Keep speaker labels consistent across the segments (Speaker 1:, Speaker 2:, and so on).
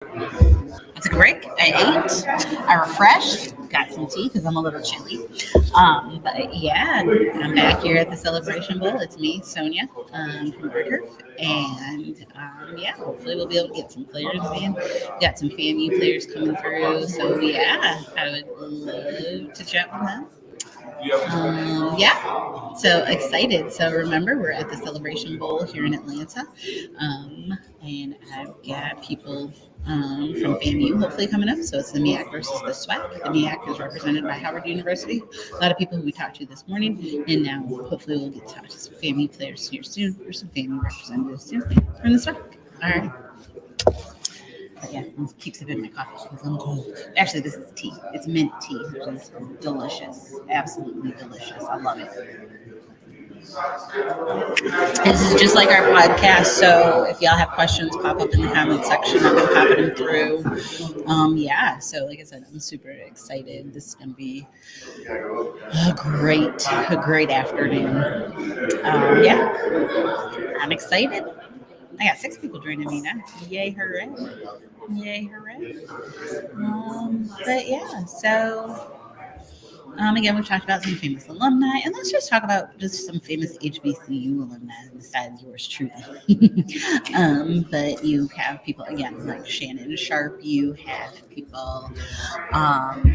Speaker 1: I took a break. I ate. I refreshed. Got some tea because I'm a little chilly. But yeah, I'm back here at the Celebration Bowl. It's me, Sonia, from OurTurf, and yeah, hopefully we'll be able to get some players in. Got some FAMU players coming through, so yeah, I would love to chat with them. Yeah, so excited. So remember, we're at the Celebration Bowl here in Atlanta, and I've got people from FAMU hopefully coming up. So it's the MEAC versus the SWAC. The MEAC is represented by Howard University. A lot of people who we talked to this morning, and now hopefully we'll get to talk to some FAMU players here soon, or some FAMU representatives soon from the SWAC. All right. But yeah, I'll keep sipping my coffee because I'm cold. Actually, this is tea. It's mint tea, which is delicious. Absolutely delicious. I love it. This is just like our podcast. So if y'all have questions, pop up in the comment section. I've been popping them through. Yeah. So like I said, I'm super excited. This is gonna be a great afternoon. Yeah, I'm excited. I got 6 people joining me now. Yay, hooray! Yay, hooray! But yeah, so again, we've talked about some famous alumni, and let's just talk about just some famous HBCU alumni besides yours truly. But you have people again like Shannon Sharp. You have people, um,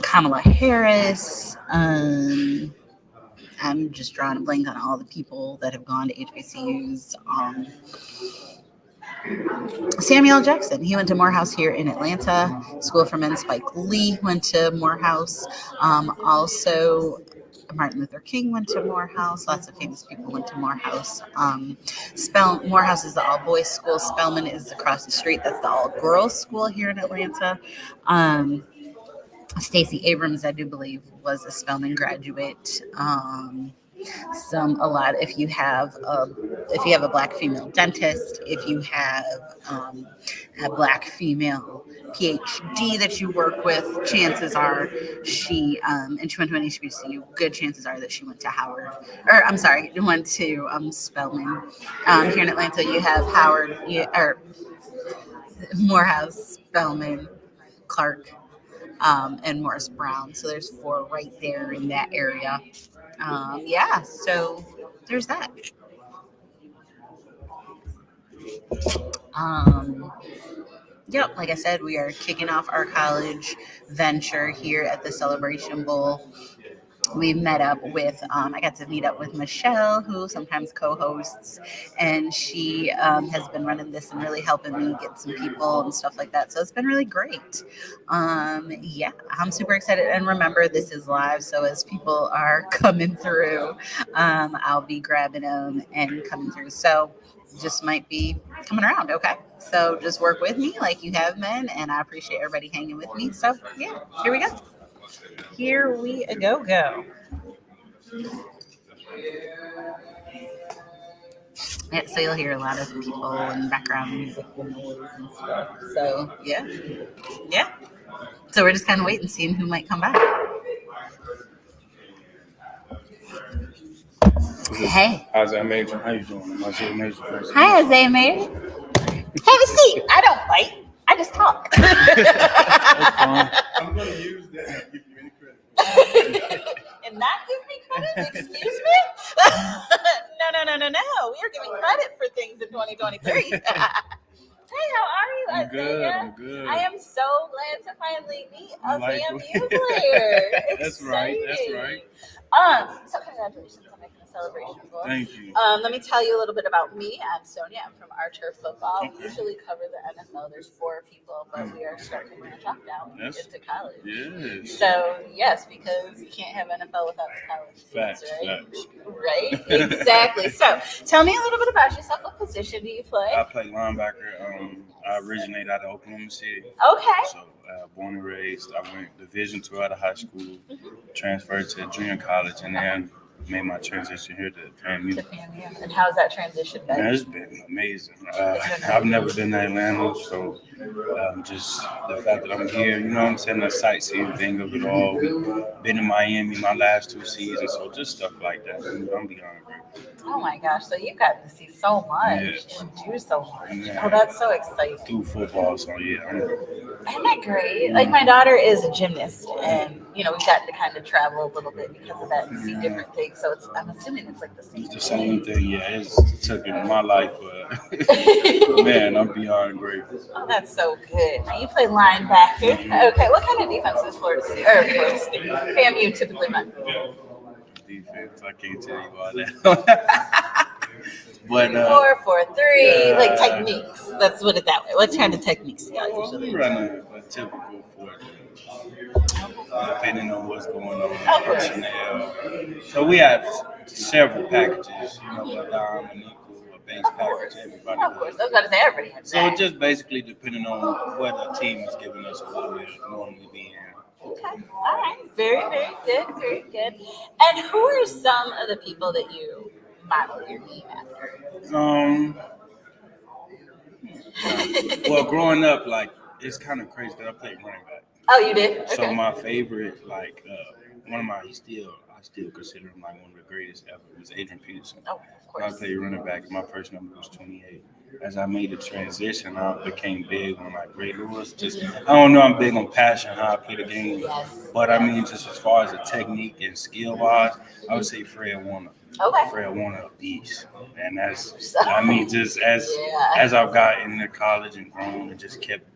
Speaker 1: Kamala Harris. I'm just drawing a blank on all the people that have gone to HBCUs. Samuel Jackson, he went to Morehouse here in Atlanta. School for Men. Spike Lee went to Morehouse. Also, Martin Luther King went to Morehouse. Lots of famous people went to Morehouse. Morehouse is the all-boys school. Spelman is across the street. That's the all-girls school here in Atlanta. Stacey Abrams, I do believe, was a Spelman graduate. If you have a black female dentist, if you have a black female PhD that you work with, chances are and she went to an HBCU, good chances are that she went to Howard, or I'm sorry, went to Spelman. Here in Atlanta, you have Howard, or Morehouse, Spelman, Clark, and Morris Brown. So there's 4 right there in that area. Yeah, so there's that. Yep, like I said, we are kicking off our college venture here at the Celebration Bowl. We met up with, I got to meet up with Michelle, who sometimes co-hosts, and she has been running this and really helping me get some people and stuff like that. So it's been really great. Yeah, I'm super excited. And remember, this is live, so as people are coming through, I'll be grabbing them and coming through. So just might be coming around, okay? So just work with me like you have been, and I appreciate everybody hanging with me. So yeah, here we go. Here we go. Yeah, so you'll hear a lot of people and background music and noise and stuff. So yeah. So we're just kind of waiting, seeing who might come back. Hey.
Speaker 2: Isaiah Major. How you doing? I'm Isaiah Major.
Speaker 1: Hi, Isaiah Major. Have a seat. I don't bite. I just talk.
Speaker 2: I'm going to use that and give you any credit.
Speaker 1: And not give me credit? Excuse me? No. We are giving credit for things in 2023. Hey, how are you, Isaiah?
Speaker 2: I'm good.
Speaker 1: I am so glad to finally meet a FAMU player.
Speaker 2: That's right.
Speaker 1: So congratulations on making a celebration bowl.
Speaker 2: Thank you.
Speaker 1: Let me tell you a little bit about me. I'm Sonia. I'm from OurTurf Football. We usually cover the NFL. There's 4 people, but we are starting to branch off now into college.
Speaker 2: Yes.
Speaker 1: So, yes, because you can't have NFL without the college students,
Speaker 2: Facts.
Speaker 1: Right? Exactly. So, tell me a little bit about yourself. What position do you play?
Speaker 2: I play linebacker. I originate out of Oklahoma City.
Speaker 1: Okay.
Speaker 2: So, born and raised, I went Division II out of high school, transferred to junior college, and then made my transition here to FAMU.
Speaker 1: To FAMU. And how's that transition been?
Speaker 2: Man, it's been amazing.
Speaker 1: It's been
Speaker 2: I've never been to Atlanta, so just the fact that I'm here, you know what I'm saying, the sightseeing thing of it all. We've been in Miami my last 2 seasons, so just stuff like that. I'm beyond grateful.
Speaker 1: Oh my gosh! So you got to see so much and do so much.
Speaker 2: Yeah.
Speaker 1: Oh, that's so exciting.
Speaker 2: Through football, so yeah.
Speaker 1: Isn't that great? Like my daughter is a gymnast, and we got to kind of travel a little bit because of that and see different things. So I'm assuming it's like the same.
Speaker 2: It's the same thing, yeah. It's took in my life, but man, I'm beyond grateful.
Speaker 1: Oh, that's so good. Now you play linebacker. Okay, what kind of defense is Florida State, FAMU typically run?
Speaker 2: Defense, I can't tell you all that. But
Speaker 1: 4-4-3, like techniques. Let's put it that way. What kind of techniques do y'all usually
Speaker 2: we run a typical 4, depending on what's going on
Speaker 1: Of course.
Speaker 2: personnel. So we have several packages, a dime, a nickel, a base package, everybody.
Speaker 1: Of course, I was about to say everybody has
Speaker 2: So
Speaker 1: that.
Speaker 2: just basically depending on what a team is giving us, what we'll normally be in.
Speaker 1: Okay, all right, very, very good, very good. And who are some of the people that you model your game after?
Speaker 2: Well, growing up, like, it's kind of crazy that I played running back.
Speaker 1: Oh, you did? Okay.
Speaker 2: So my favorite, like, one of my, I still consider him like one of the greatest ever, was Adrian Peterson.
Speaker 1: Oh, of
Speaker 2: I
Speaker 1: course.
Speaker 2: played running back, and my first number was 28. As I made the transition, I became big on like Ray Lewis. I don't know, I'm big on passion, how I play the game.
Speaker 1: Yes.
Speaker 2: But I mean, just as far as the technique and skill wise, I would say Fred Warner.
Speaker 1: Okay.
Speaker 2: Fred Warner, a beast. And that's, just as
Speaker 1: Yeah.
Speaker 2: as I've got into college and grown and just kept,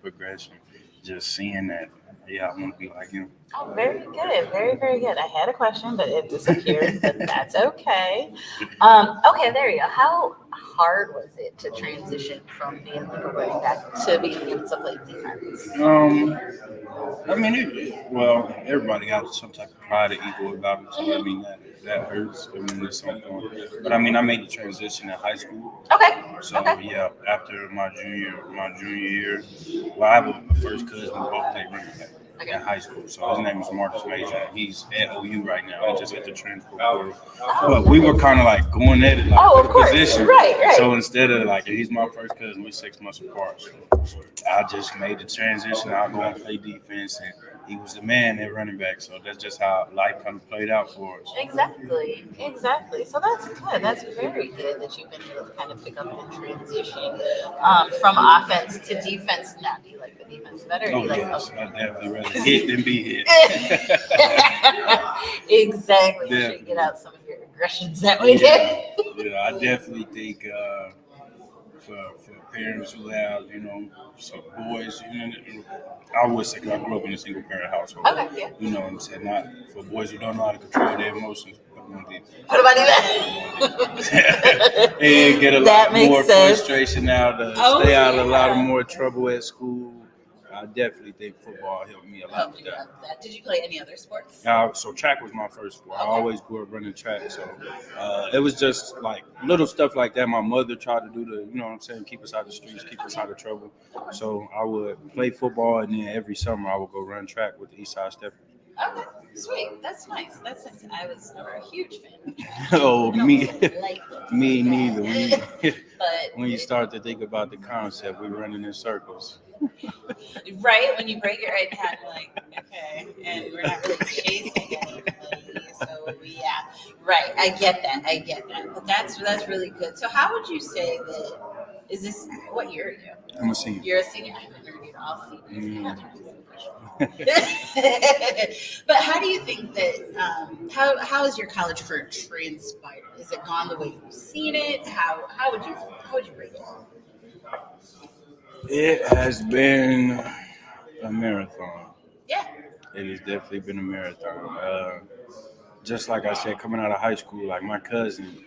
Speaker 2: progression, just seeing that, I want to be like him.
Speaker 1: Oh, very good. Very, very good. I had a question, but it disappeared. But that's okay. Okay, there you go. How hard was it to transition from being like a running back to being able to play defense?
Speaker 2: I mean, everybody got some type of pride or ego about it. So, I mean, that hurts. I mean, it's something. But I mean, I made the transition in high school.
Speaker 1: Okay.
Speaker 2: So yeah, after my junior year, well, I have a first cousin who both played running back in high school. So his name is Marcus Major. He's at OU right now. He just hit the transfer portal. But we were kind of like going at it like for the position.
Speaker 1: Right.
Speaker 2: So instead of like, he's my first cousin, we're 6 months apart. So I just made the transition. I'll go and play defense, and he was the man at running back. So that's just how life kind of played out for us.
Speaker 1: Exactly. So that's good. That's very good that you've been able to kind of pick up the transition from offense to defense. Now, do you like the defense better? Or do you
Speaker 2: Yes, I definitely rather hit than be hit.
Speaker 1: Exactly. You should get out some of your aggressions that way.
Speaker 2: Yeah, I definitely think for parents who have, some boys, I would say, 'cause I grew up in a single parent household.
Speaker 1: Okay, yeah.
Speaker 2: You know what I'm saying? Not for boys who don't know how to control their emotions.
Speaker 1: Put them on defense.
Speaker 2: And get a
Speaker 1: That
Speaker 2: lot more
Speaker 1: makes sense.
Speaker 2: frustration out, stay out of a lot of more trouble at school. I definitely think football helped me a lot with that.
Speaker 1: Did you play any other sports?
Speaker 2: So track was my first sport. I always grew up running track. So it was just like little stuff like that. My mother tried to do keep us out of the streets, keep us out of trouble. So I would play football, and then every summer I would go run track with the Eastside Steppers.
Speaker 1: Okay, sweet. That's nice. I was never a huge fan.
Speaker 2: Oh, me
Speaker 1: Like
Speaker 2: me neither.
Speaker 1: but
Speaker 2: When you start to think about the concept, we're running in circles.
Speaker 1: right when you break it right down, you're like, okay, and we're not really chasing anybody. So yeah, right. I get that. But that's really good. So how would you say that? Is this what year are you?
Speaker 2: I'm a senior.
Speaker 1: You're a senior. I interviewed all seniors. But how do you think that? How has your college career transpired? Is it gone the way you've seen it? How would you rate it?
Speaker 2: It has been a marathon.
Speaker 1: Yeah.
Speaker 2: It has definitely been a marathon. Just like I said, coming out of high school, like my cousin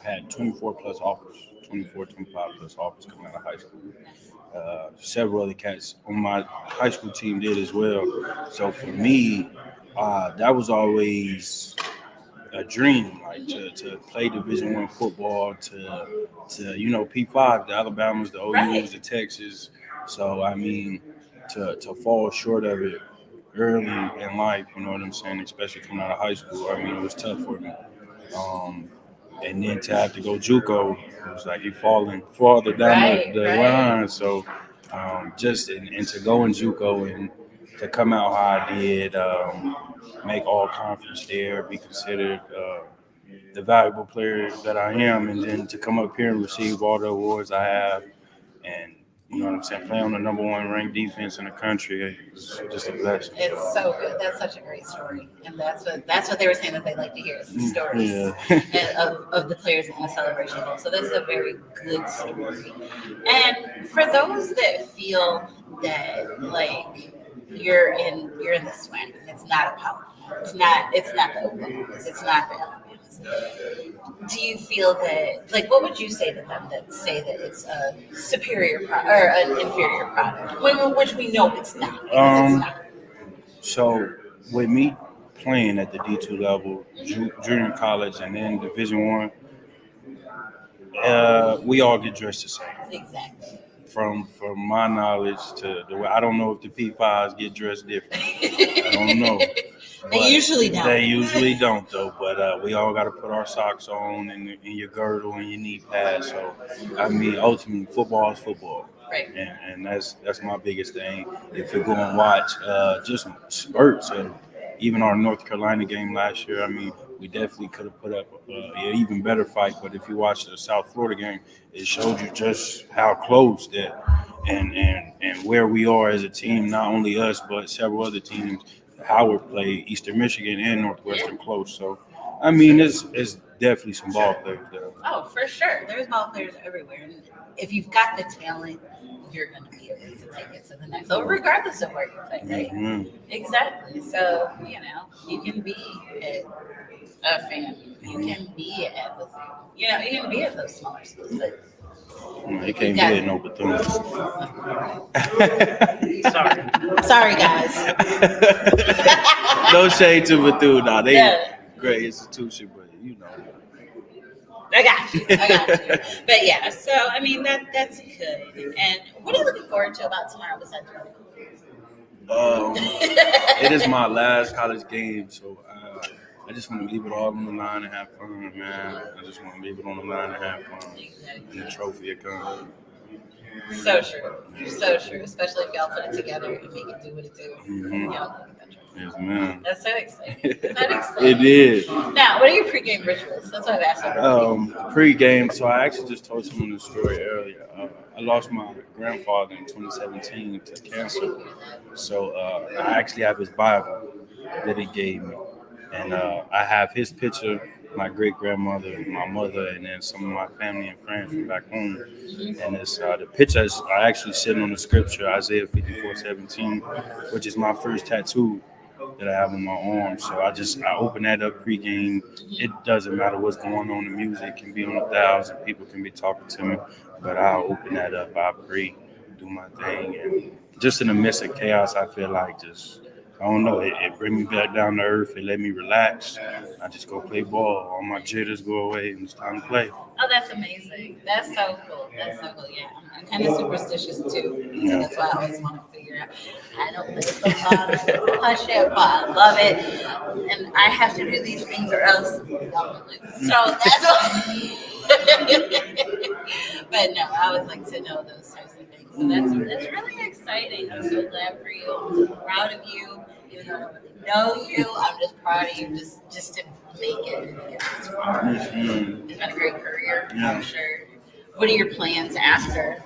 Speaker 2: had 24 plus offers, 24, 25 plus offers coming out of high school. Several other cats on my high school team did as well. So for me, that was always a dream, like to play Division I football, to P5, the Alabamas, the OUs, the Texas. So I mean, to fall short of it early in life. You know what I'm saying? Especially coming out of high school. I mean, it was tough for me. Um, and then to have to go JUCO, it was like you falling farther down the line. So just and to go in JUCO and to come out how I did, make all conference there, be considered the valuable player that I am, and then to come up here and receive all the awards I have, and you know what I'm saying, play on the number one ranked defense in the country, it's just a blessing.
Speaker 1: It's so good. That's such a great story, and that's what they were saying that they like to hear is the stories of the players in the Celebration Bowl. So this is a very good story. And for those that feel that like you're in the swamp, it's not a power. It's not the Oklahomas. It's not the Alabamas. Do you feel that like what would you say to them that say that it's a superior or an inferior product which we know it's not, because it's not.
Speaker 2: So with me playing at the D2 level, junior college, and then Division One, we all get dressed the same.
Speaker 1: Exactly.
Speaker 2: From my knowledge to the way, I don't know if the P5s get dressed different. I don't know.
Speaker 1: They usually don't.
Speaker 2: They usually don't though. But we all got to put our socks on and your girdle and your knee pads. So I mean, ultimately, football is football.
Speaker 1: Right.
Speaker 2: And that's my biggest thing. If you go and watch just spurts of even our North Carolina game last year, I mean, we definitely could have put up an even better fight. But if you watch the South Florida game, it showed you just how close that and where we are as a team, not only us, but several other teams. Howard played Eastern Michigan and Northwestern close. So, I mean, it's definitely some ball players there.
Speaker 1: Oh, for sure. There's ball players everywhere. And if you've got the talent, you're going to be able to take it to the next level, regardless of where you play, right?
Speaker 2: Mm-hmm.
Speaker 1: Exactly. So, you can be a fan. You can be at the thing. You can be at those smaller schools. But
Speaker 2: you can't be at no Bethune.
Speaker 1: Sorry, guys.
Speaker 2: No shade to Bethune. Nah, they great institution, but
Speaker 1: I got you. But yeah, so I mean that's good. And what are you looking forward to about tomorrow besides
Speaker 2: it is my last college game, so I just want to leave it all on the line and have fun, man. I just want to leave it on the line and have fun. And the trophy it comes.
Speaker 1: So true. So true. Especially if y'all put it together and make it do what it do.
Speaker 2: Mm-hmm.
Speaker 1: Y'all go get that trophy.
Speaker 2: Yes, ma'am.
Speaker 1: That's so exciting. Isn't that exciting?
Speaker 2: It is.
Speaker 1: Now, what are your pregame rituals? That's what I've asked you.
Speaker 2: Pregame, so I actually just told someone the story earlier. I lost my grandfather in 2017 to cancer. So I actually have his Bible that he gave me. And I have his picture, my great-grandmother, my mother, and then some of my family and friends from back home. And it's the pictures are actually sitting on the scripture, Isaiah 54:17, which is my first tattoo that I have on my arm. So I open that up pregame. It doesn't matter what's going on. The music can be on 1,000. People can be talking to me, but I'll open that up. I pray, do my thing, and just in the midst of chaos, I feel like I don't know. It bring me back down to earth. It let me relax. I just go play ball. All my jitters go away, and it's time to play.
Speaker 1: Oh, that's amazing. That's so cool. Yeah, I'm kind of superstitious too. So that's why I always want to figure out. I don't play football. Hush it, but I love it, and I have to do these things or else I will lose. So that's why. But no, I always like to know those types of things. So that's really exciting. I'm so glad for you. I'm so proud of you. Even though I don't really know you, I'm just proud of you just to make it this far. It's been a great career, I'm sure. What are your plans after?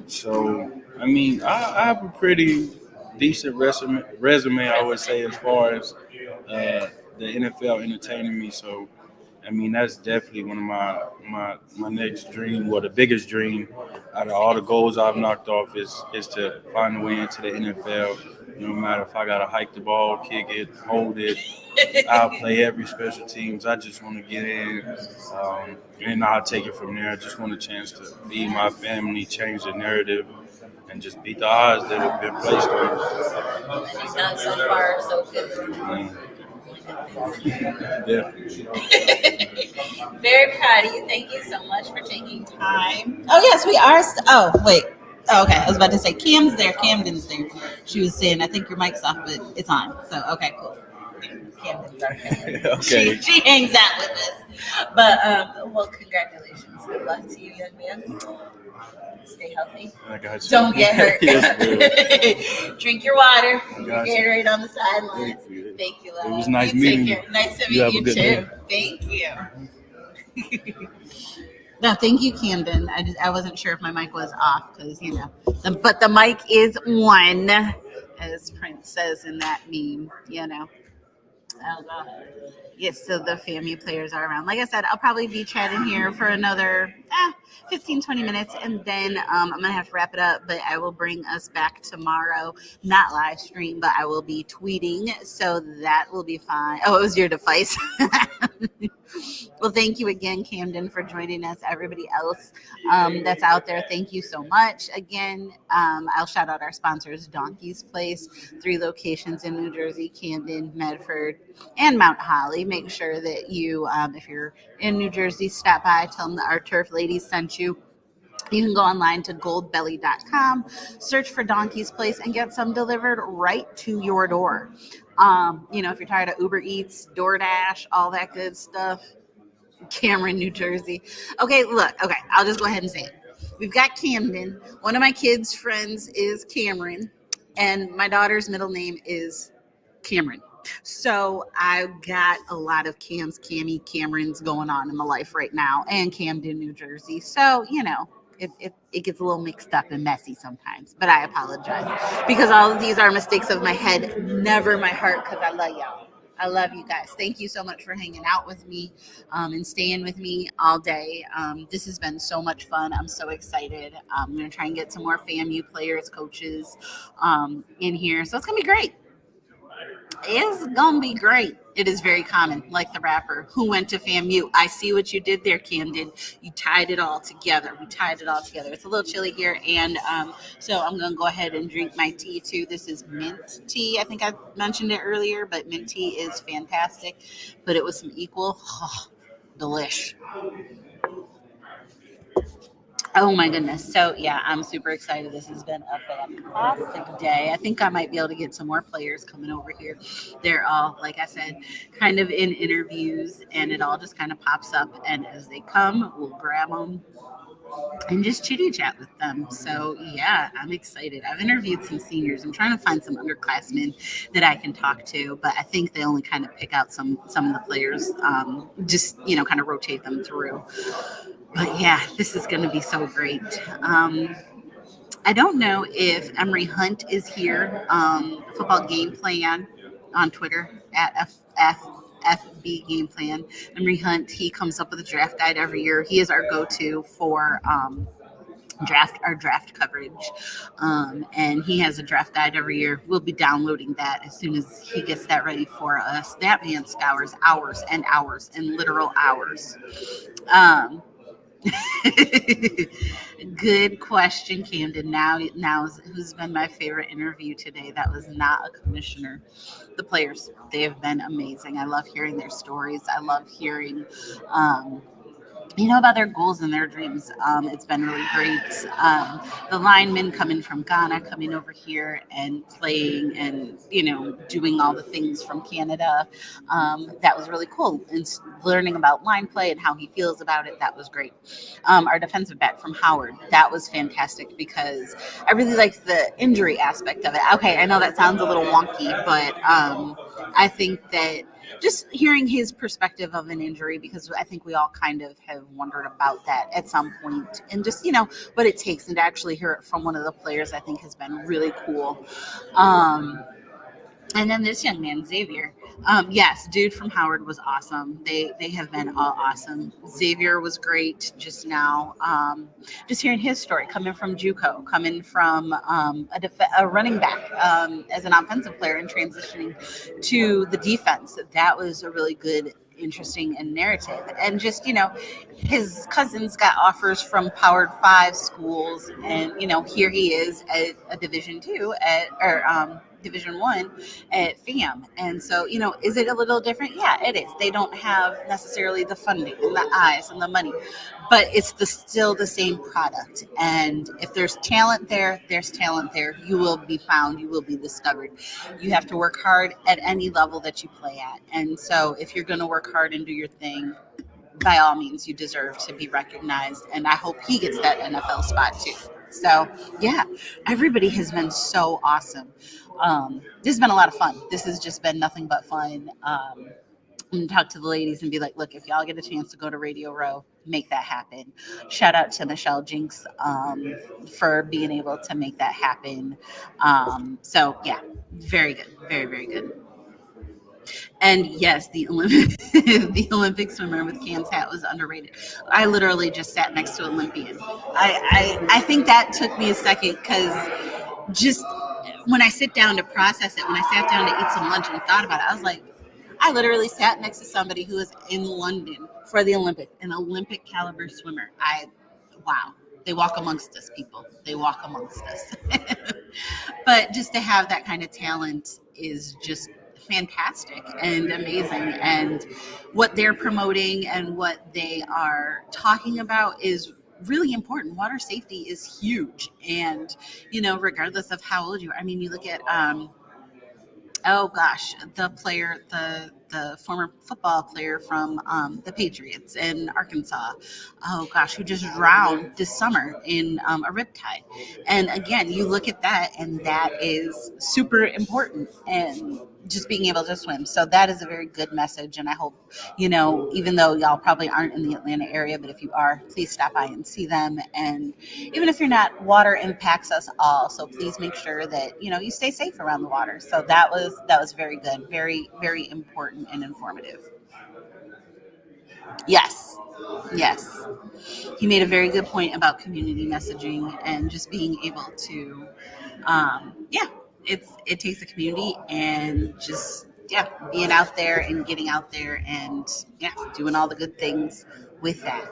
Speaker 2: So, I mean, I have a pretty decent resume, I would say, as far as the NFL entertaining me. So, I mean, that's definitely one of my next dream, or the biggest dream out of all the goals I've knocked off is to find a way into the NFL. No matter if I got to hike the ball, kick it, hold it, I'll play every special teams. I just want to get in, and I'll take it from there. I just want a chance to feed my family, change the narrative, and just beat the odds that have been placed on me.
Speaker 1: And you've done so far so good.
Speaker 2: Definitely.
Speaker 1: Very proud of you. Thank you so much for taking time. Oh, yes, we are. Oh, wait. Oh, okay, I was about to say Cam's there, Camden's there. She was saying, I think your mic's off, but it's on. So okay, cool. Camden's our fan.
Speaker 2: Okay.
Speaker 1: She hangs out with us. But well, congratulations. Good luck to you, young man. Stay healthy.
Speaker 2: I got you.
Speaker 1: Don't get hurt.
Speaker 2: Yes,
Speaker 1: Drink your water. Drink
Speaker 2: Got
Speaker 1: your
Speaker 2: you.
Speaker 1: Gatorade on the sidelines.
Speaker 2: Thank you.
Speaker 1: Thank you,
Speaker 2: It
Speaker 1: love.
Speaker 2: was nice
Speaker 1: You
Speaker 2: meeting
Speaker 1: take
Speaker 2: you.
Speaker 1: care. Nice to
Speaker 2: You have
Speaker 1: meet
Speaker 2: a
Speaker 1: you
Speaker 2: good
Speaker 1: too.
Speaker 2: day.
Speaker 1: Thank you. No, thank you, Camden. I wasn't sure if my mic was off because but the mic is on, as Prince says in that meme. Oh, God. Yes, so the FAMU players are around. Like I said, I'll probably be chatting here for another 15, 20 minutes, and then I'm going to have to wrap it up, but I will bring us back tomorrow. Not live stream, but I will be tweeting, so that will be fine. Oh, it was your device. Well, thank you again, Camden, for joining us. Everybody else that's out there, thank you so much. Again, I'll shout out our sponsors, Donkey's Place, 3 locations in New Jersey, Camden, Medford, and Mount Holly. Make sure that you, if you're in New Jersey, stop by, tell them the OurTurf ladies sent you. You can go online to goldbelly.com, search for Donkey's Place, and get some delivered right to your door. If you're tired of Uber Eats, DoorDash, all that good stuff, Cameron, New Jersey. Okay, I'll just go ahead and say it. We've got Camden. One of my kids' friends is Cameron, and my daughter's middle name is Cameron. So I've got a lot of Camerons going on in my life right now, and Camden, New Jersey. So, it gets a little mixed up and messy sometimes, but I apologize because all of these are mistakes of my head, never my heart, because I love y'all. I love you guys. Thank you so much for hanging out with me and staying with me all day. This has been so much fun. I'm so excited. I'm going to try and get some more FAMU players, coaches in here. So it's going to be great. It's gonna be great. It is very common, like the rapper who went to FAMU. I see what you did there, Camden. You tied it all together. We tied it all together. It's a little chilly here, and so I'm gonna go ahead and drink my tea too. This is mint tea. I think I mentioned it earlier, but mint tea is fantastic. But it was some equal, delish. Oh my goodness. So yeah, I'm super excited. This has been a fantastic day. I think I might be able to get some more players coming over here. They're all, like I said, kind of in interviews, and it all just kind of pops up. And as they come, we'll grab them and just chitty chat with them. So yeah, I'm excited. I've interviewed some seniors. I'm trying to find some underclassmen that I can talk to, but I think they only kind of pick out some of the players, just kind of rotate them through. But yeah, this is going to be so great. I don't know if Emery Hunt is here. Football Game Plan on Twitter at FB Game Plan. Emery Hunt, he comes up with a draft guide every year. He is our go-to for our draft coverage, and he has a draft guide every year. We'll be downloading that as soon as he gets that ready for us. That man scours hours and hours and literal hours. Good question, Camden. Now, who's been my favorite interview today? That was not a commissioner. The players, they have been amazing. I love hearing their stories. I love hearing, about their goals and their dreams. It's been really great. The linemen coming from Ghana, coming over here and playing and, doing all the things from Canada. That was really cool. And learning about line play and how he feels about it, that was great. Our defensive back from Howard, that was fantastic because I really liked the injury aspect of it. Okay, I know that sounds a little wonky, but I think that just hearing his perspective of an injury, because I think we all kind of have wondered about that at some point, and just what it takes, and to actually hear it from one of the players, I think has been really cool. And then this young man, Xavier. Yes, dude from Howard was awesome. They have been all awesome. Xavier was great just now. Just hearing his story, coming from JUCO, coming from a running back as an offensive player and transitioning to the defense. That was a really good, interesting and narrative. And just his cousins got offers from Powered 5 schools, and here he is at a Division 2 Division One at FAM. And so, is it a little different? Yeah, it is. They don't have necessarily the funding and the eyes and the money, but it's still the same product. And if there's talent there, there's talent there. You will be found. You will be discovered. You have to work hard at any level that you play at. And so if you're going to work hard and do your thing, by all means, you deserve to be recognized. And I hope he gets that NFL spot too. So, yeah, everybody has been so awesome. This has been a lot of fun. This has just been nothing but fun. And talk to the ladies and be like, look, if y'all get a chance to go to Radio Row, make that happen. Shout out to Michelle Jinks for being able to make that happen. So, yeah, very good. Very, very good. And yes, the Olympic swimmer with Cam's hat was underrated. I literally just sat next to Olympian. I think that took me a second because just when I sit down to process it, when I sat down to eat some lunch and thought about it, I was like, I literally sat next to somebody who was in London for the Olympics, an Olympic caliber swimmer. Wow. They walk amongst us, people. They walk amongst us. But just to have that kind of talent is just fantastic and amazing. And what they're promoting and what they are talking about is really important. Water safety is huge. And, regardless of how old you are, I mean, you look at, the former football player from the Patriots in Arkansas, who just drowned this summer in a riptide. And again, you look at that, and that is super important. And just being able to swim. So that is a very good message. And I hope, even though y'all probably aren't in the Atlanta area, but if you are, please stop by and see them. And even if you're not, water impacts us all. So please make sure that, you stay safe around the water. So that was very good. Very, very important and informative. Yes. Yes. He made a very good point about community messaging and just being able to, it takes a community and just being out there and getting out there and doing all the good things with that.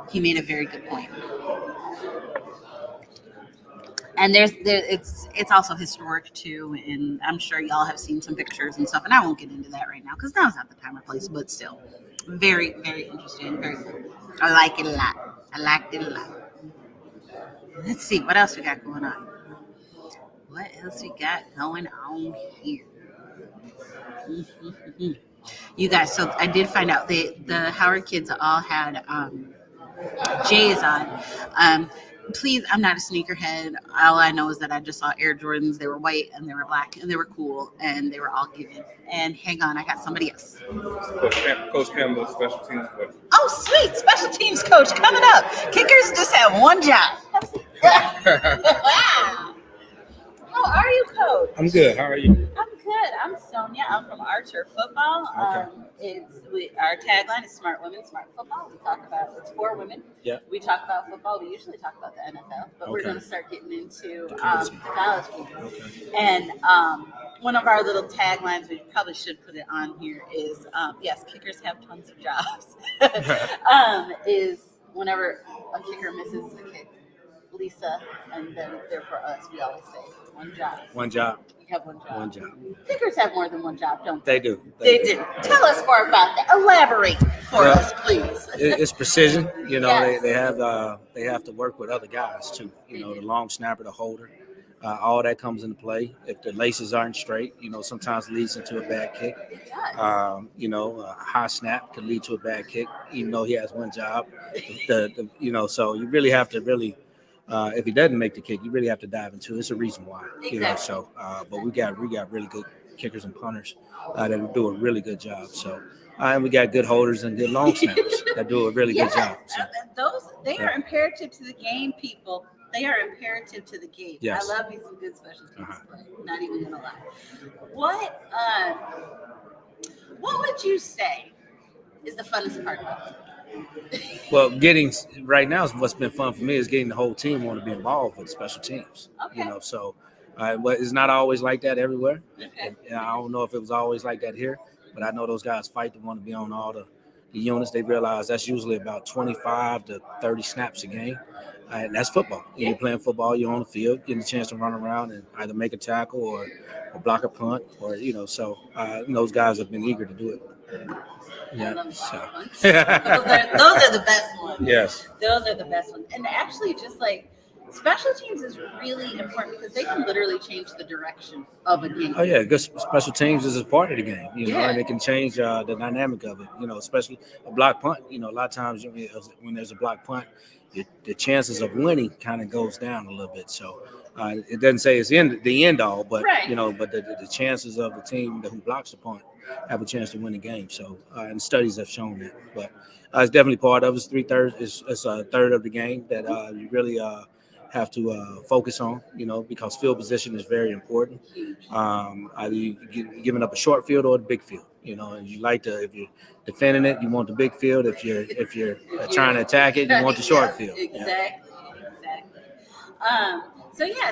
Speaker 1: He made a very good point. And it's also historic too, and I'm sure y'all have seen some pictures and stuff, and I won't get into that right now because now's not the time or place, but still very, very interesting, very cool. I like it a lot. I liked it a lot. Let's see what else we got going on. What else we got going on here? You guys, so I did find out the Howard kids all had J's on. Please, I'm not a sneakerhead. All I know is that I just saw Air Jordans. They were white and they were black and they were cool and they were all given. And hang on, I got somebody else.
Speaker 3: Coach Campbell, special teams coach.
Speaker 1: Oh, sweet. Special teams coach coming up. Kickers just have one job. Wow. How are you, Coach?
Speaker 3: I'm good. How are you?
Speaker 1: I'm good. I'm Sonia. I'm from OurTurf Football.
Speaker 3: Okay.
Speaker 1: Our tagline is Smart Women, Smart Football. We talk about it's for women.
Speaker 3: Yeah.
Speaker 1: We talk about football. We usually talk about the NFL, but we're going to start getting into the college game.
Speaker 3: Okay.
Speaker 1: And one of our little taglines, we probably should put it on here, is yes, kickers have tons of jobs. Is whenever a kicker misses a kick, Lisa, and then therefore us, we always say one job.
Speaker 3: One job.
Speaker 1: We have one job.
Speaker 3: One job.
Speaker 1: Kickers have more than one job, don't they?
Speaker 3: They do.
Speaker 1: They do. Tell us more about that. Elaborate for us, please.
Speaker 3: It's precision.
Speaker 1: Yes.
Speaker 3: They have to work with other guys too. The long snapper, the holder, all that comes into play. If the laces aren't straight, sometimes it leads into a bad kick.
Speaker 1: It does.
Speaker 3: A high snap could lead to a bad kick, even though he has one job. So you really have to if he doesn't make the kick, you really have to dive into it. It's a reason why.
Speaker 1: Exactly.
Speaker 3: But we got really good kickers and punters that do a really good job. So, and we got good holders and good long snappers that do a really good job. So,
Speaker 1: They are imperative to the game, people. They are imperative to the game.
Speaker 3: Yes.
Speaker 1: I love me some good special teams play. Not even gonna lie. What would you say is the funnest part about it?
Speaker 3: Well, right now, what's been fun for me is getting the whole team want to be involved with special teams.
Speaker 1: Okay.
Speaker 3: But it's not always like that everywhere.
Speaker 1: Okay.
Speaker 3: And I don't know if it was always like that here, but I know those guys fight to want to be on all the units. They realize that's usually about 25 to 30 snaps a game. And that's football. You're playing football. You're on the field, getting a chance to run around and either make a tackle or block a punt, or so those guys have been eager to do it.
Speaker 1: I love block punts. those are the best ones.
Speaker 3: Yes.
Speaker 1: Those are the best ones. And actually, just like special teams is really important because they can literally change the direction of a game.
Speaker 3: Oh yeah, good special teams is a part of the game, and it can change the dynamic of it. Especially a block punt. A lot of times when there's a block punt, the chances of winning kind of goes down a little bit. So it doesn't say it's the end all, but but the chances of the team who blocks the punt have a chance to win the game. So and studies have shown that. But it's definitely part of it. It's 3/3. It's a third of the game that you really have to focus on, because field position is very important. Either you giving up a short field or a big field, and you like to, if you're defending it, you want the big field. If you're trying to attack it, you want the short field.
Speaker 1: Exactly.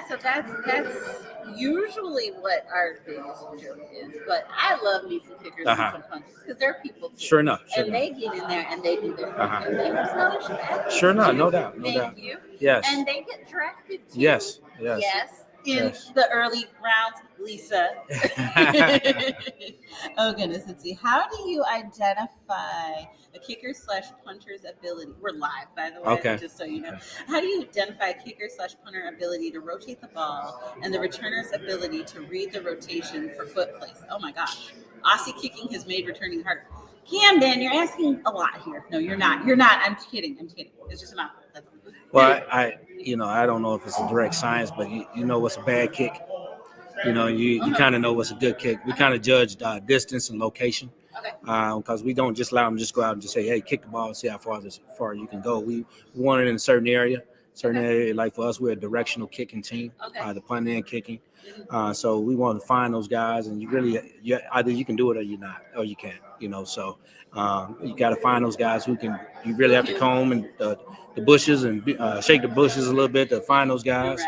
Speaker 1: So that's usually what our biggest joke is. But I love me some kickers and some punters because they're people too.
Speaker 3: Sure enough.
Speaker 1: They get in there and they do their thing. And they are scholarship athletes.
Speaker 3: Sure enough, no doubt.
Speaker 1: Thank you.
Speaker 3: Yes.
Speaker 1: And they get drafted too.
Speaker 3: Yes.
Speaker 1: In the early rounds, Lisa. Oh goodness, let's see. How do you identify a kicker/punter's ability? We're live, by the way, just so you know. How do you identify a kicker/punter ability to rotate the ball and the returner's ability to read the rotation for foot place? Oh my gosh. Aussie kicking has made returning harder. Camden, you're asking a lot here. No, you're not. I'm kidding. It's just a mouthful. That's all.
Speaker 3: Well, I don't know if it's a direct science, but you know what's a bad kick. You kind of know what's a good kick. We kind of judge distance and location, because we don't just allow them to just go out and just say, "Hey, kick the ball and see how far you can go." We want it in a certain area. Like for us, we're a directional kicking team, the punt and kicking. So we want to find those guys, and either you can do it or you're not, or you can't. So you got to find those guys who can. You really have to comb and the bushes and shake the bushes a little bit to find those guys.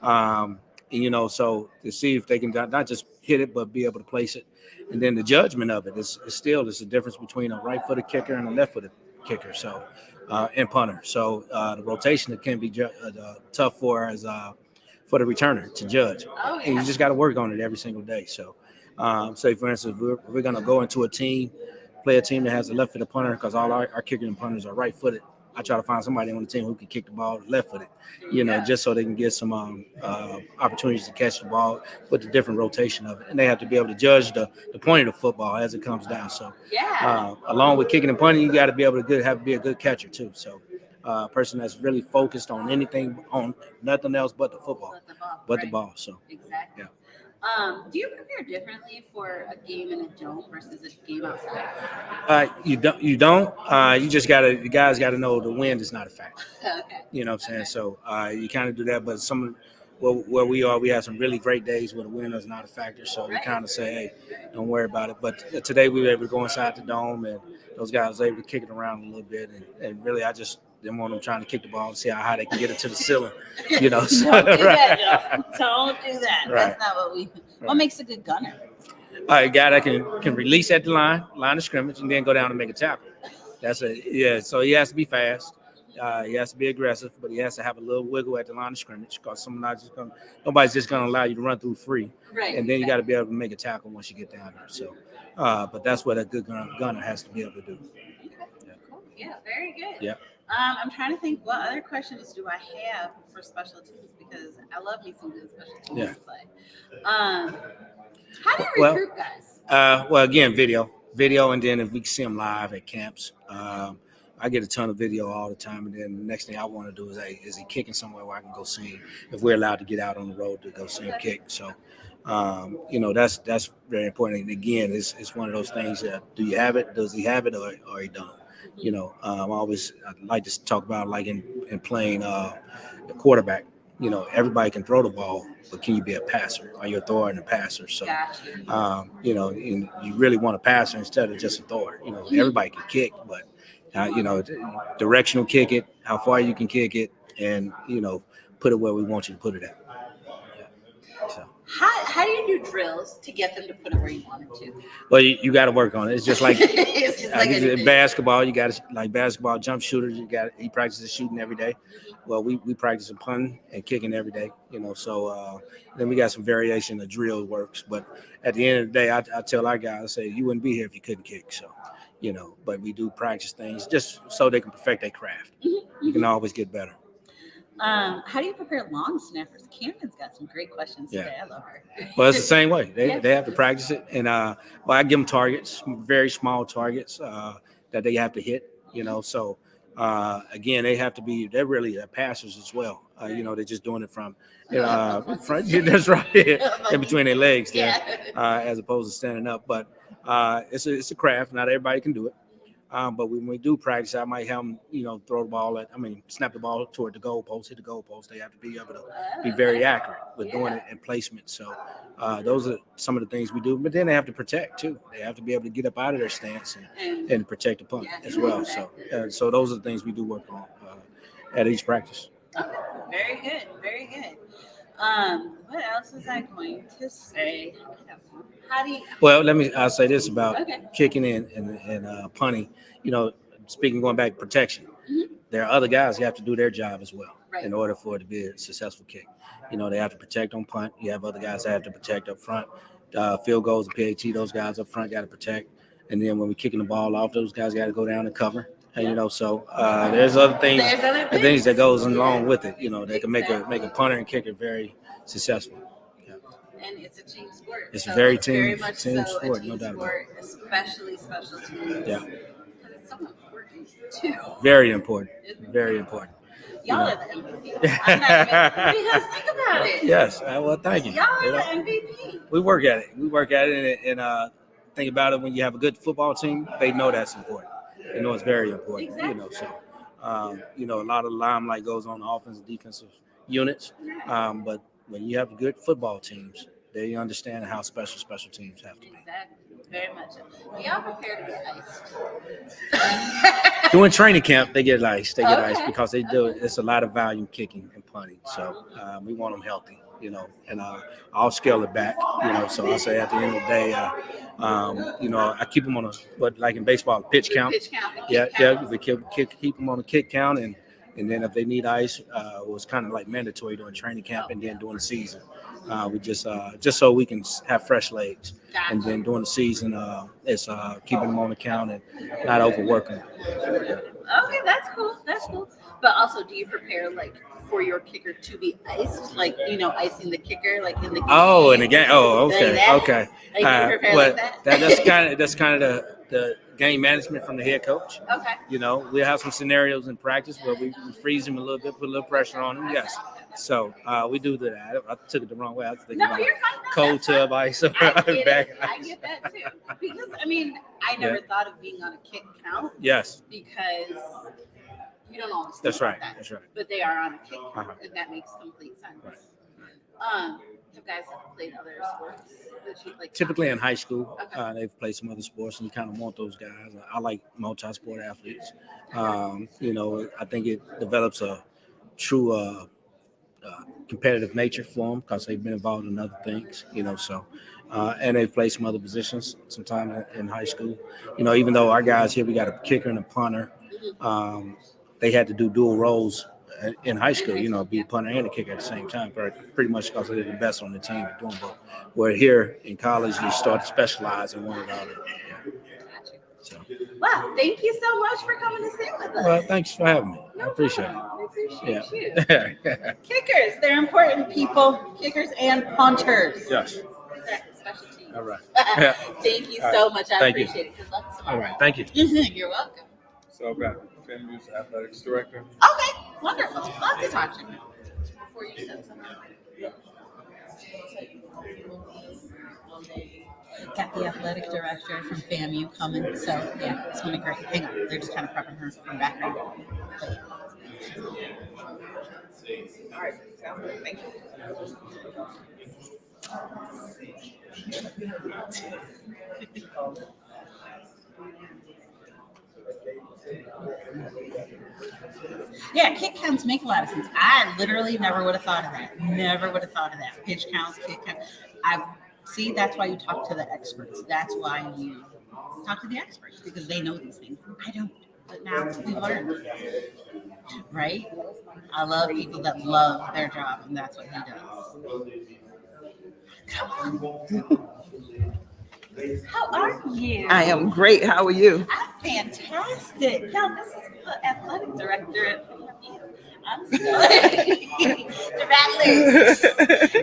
Speaker 3: So to see if they can not just hit it, but be able to place it. And then the judgment of it is still there's a difference between a right-footed kicker and a left-footed kicker. So and punter. So the rotation it can be tough for the returner to judge. And you just got to work on it every single day. So say for instance, we're going to go into play a team that has a left-footed punter because all our kickers and punters are right-footed. I try to find somebody on the team who can kick the ball left-footed, just so they can get some opportunities to catch the ball with the different rotation of it. And they have to be able to judge the point of the football as it comes down. So along with kicking and punting, you got to be able to be a good catcher too. So a person that's really focused on anything, on nothing else but the football, the ball. So
Speaker 1: exactly.
Speaker 3: Yeah.
Speaker 1: Do you prepare differently for a game in a dome versus a game outside?
Speaker 3: You don't. You just the guys got to know the wind is not a factor.
Speaker 1: Okay.
Speaker 3: You know what I'm saying? So you kind of do that, but where we are, we have some really great days where the wind is not a factor. So you kind of say, hey, don't worry about it. But today we were able to go inside the dome, and those guys were able to kick it around a little bit. And really, I just didn't want them trying to kick the ball and see how high they can get it to the ceiling. So,
Speaker 1: don't do that, Joe. Don't do that.
Speaker 3: Right.
Speaker 1: That's not what we. What makes a good gunner?
Speaker 3: A guy that can release at the line of scrimmage, and then go down and make a tackle. So he has to be fast. He has to be aggressive, but he has to have a little wiggle at the line of scrimmage because nobody's just going to allow you to run through free.
Speaker 1: Right.
Speaker 3: And then you got to be able to make a tackle once you get down there. So, but that's what a good gunner has to be able to do.
Speaker 1: Okay. Yeah. Cool. Yeah. Very good.
Speaker 3: Yeah.
Speaker 1: I'm trying to think what other questions do I have for special teams because I love me some good special teams play. How do you recruit guys?
Speaker 3: Well, again, video, and then if we can see them live at camps. I get a ton of video all the time, and then the next thing I want to do is he kicking somewhere where I can go see him if we're allowed to get out on the road to go see him kick. So, that's very important. And again, it's one of those things that do you have it? Does he have it, or he don't? I like to talk about like in playing the quarterback. Everybody can throw the ball, but can you be a passer? Are you a thrower and a passer? So, you really want a passer instead of just a thrower. Everybody can kick, but directional kick it, how far you can kick it, and put it where we want you to put it at. So.
Speaker 1: How do you do drills to get them to put it where you want it to?
Speaker 3: Well, you got to work on it. It's just like
Speaker 1: it's just like
Speaker 3: basketball. You got to like basketball jump shooters. He practices shooting every day. well, we practice punting and kicking every day, so then we got some variation of drill works. But at the end of the day, I tell our guys, I say, you wouldn't be here if you couldn't kick. So, but we do practice things just so they can perfect their craft. You can always get better.
Speaker 1: How do you prepare long snappers? Camden's got some great questions today. I love her.
Speaker 3: Well, it's the same way. They have to practice it, and I give them targets, very small targets that they have to hit. So again, they have to be. They're really passers as well. They're just doing it from front. That's right, in between their legs there, as opposed to standing up. But it's a craft. Not everybody can do it. But when we do practice, I might have them, throw the ball snap the ball toward the goalpost, hit the goalpost. They have to be able to be very accurate with doing it in placement. So those are some of the things we do. But then they have to protect too. They have to be able to get up out of their stance and protect the punt as well. So those are the things we do work on at each practice.
Speaker 1: Okay. Very good. Very good. What else was I going to say? How do you?
Speaker 3: Well, I'll say this about kicking and punting. Speaking going back to protection, there are other guys who have to do their job as well in order for it to be a successful kick. They have to protect on punt. You have other guys that have to protect up front. Field goals and PAT, those guys up front got to protect. And then when we're kicking the ball off, those guys got to go down and cover. And, so there's other things that goes along with it. That can make a punter and kicker very successful.
Speaker 1: And it's a team sport.
Speaker 3: It's
Speaker 1: so
Speaker 3: very
Speaker 1: it's
Speaker 3: team
Speaker 1: very much
Speaker 3: sport,
Speaker 1: a team
Speaker 3: no doubt
Speaker 1: sport, especially special teams.
Speaker 3: Yeah.
Speaker 1: Because it's so important too.
Speaker 3: Very important. Very important.
Speaker 1: Y'all are the MVP. Because think about it.
Speaker 3: Yes. Well, thank you.
Speaker 1: Y'all are the MVP.
Speaker 3: We work at it. And think about it. When you have a good football team, they know that's important. They know it's very important.
Speaker 1: Exactly.
Speaker 3: So a lot of limelight goes on the offensive and defensive units. But when you have good football teams, they understand how special teams have to be.
Speaker 1: Exactly. Very much. Do y'all prepare to get iced?
Speaker 3: During training camp, they get iced. They get iced because they do. It's a lot of volume kicking and punting. So we want them healthy, and I'll scale it back, So I say at the end of the day, I keep them on like in baseball, pitch count. We keep them on a kick count, and then if they need ice, it was kind of like mandatory during training camp and then during the season. We just so we can have fresh legs. Gotcha. And then during the season, it's keeping them on the count and not overworking them.
Speaker 1: Okay, that's cool. But also, do you prepare for your kicker to be iced, icing the kicker, in the game?
Speaker 3: Oh, in the game. Oh, okay, okay.
Speaker 1: You prepare like that?
Speaker 3: That's kind of the game management from the head coach.
Speaker 1: Okay.
Speaker 3: We'll have some scenarios in practice where we freeze them a little bit, put a little pressure on them. Yes. So we do that. I took it the wrong way. I was thinking
Speaker 1: you're fine.
Speaker 3: Cold tub ice.
Speaker 1: I get that too. Because I never thought of being on a kick count.
Speaker 3: Yes.
Speaker 1: Because you don't always.
Speaker 3: That's right.
Speaker 1: That.
Speaker 3: That's right.
Speaker 1: But they are on a kick count, and that makes complete sense.
Speaker 3: Right.
Speaker 1: You guys have played other sports that you like?
Speaker 3: Typically in high school,
Speaker 1: okay.
Speaker 3: They've played some other sports, and you kind of want those guys. I like multi-sport athletes. I think it develops a true competitive nature for them because they've been involved in other things, and they've played some other positions sometime in high school. Even though our guys here, we got a kicker and a punter, they had to do dual roles in high school, be a punter and a kicker at the same time, pretty much because they're the best on the team at doing both. Where here in college, you start to specialize in one or the other. So.
Speaker 1: Well, thank you so much for coming to sit with us.
Speaker 3: Well, thanks for having me. I appreciate it.
Speaker 1: I appreciate you. Kickers, they're important people. Kickers and punters.
Speaker 3: Yes.
Speaker 1: Special teams.
Speaker 3: All right.
Speaker 1: Thank you so much. I appreciate it. Good luck.
Speaker 3: All right. Thank you.
Speaker 1: You're welcome.
Speaker 4: So I've got FAMU's athletics director.
Speaker 1: Okay. Wonderful. Love to talk to you. Before you said something. Got the athletic director from FAMU coming, so yeah, it's gonna be great. Hang on, they're just kind of prepping her from background. All right, sounds good. Thank you. Yeah, kick counts make a lot of sense. I literally never would have thought of that. Pitch counts, kick counts. See, that's why you talk to the experts. That's why you talk to the experts, because they know these things. I don't. But now we learned, right? I love people that love their job, and that's what he does. Come on. How are you?
Speaker 5: I am great. How are you?
Speaker 1: I'm fantastic. Y'all, this is the athletic director at FAMU. I'm sorry. The Rattlers.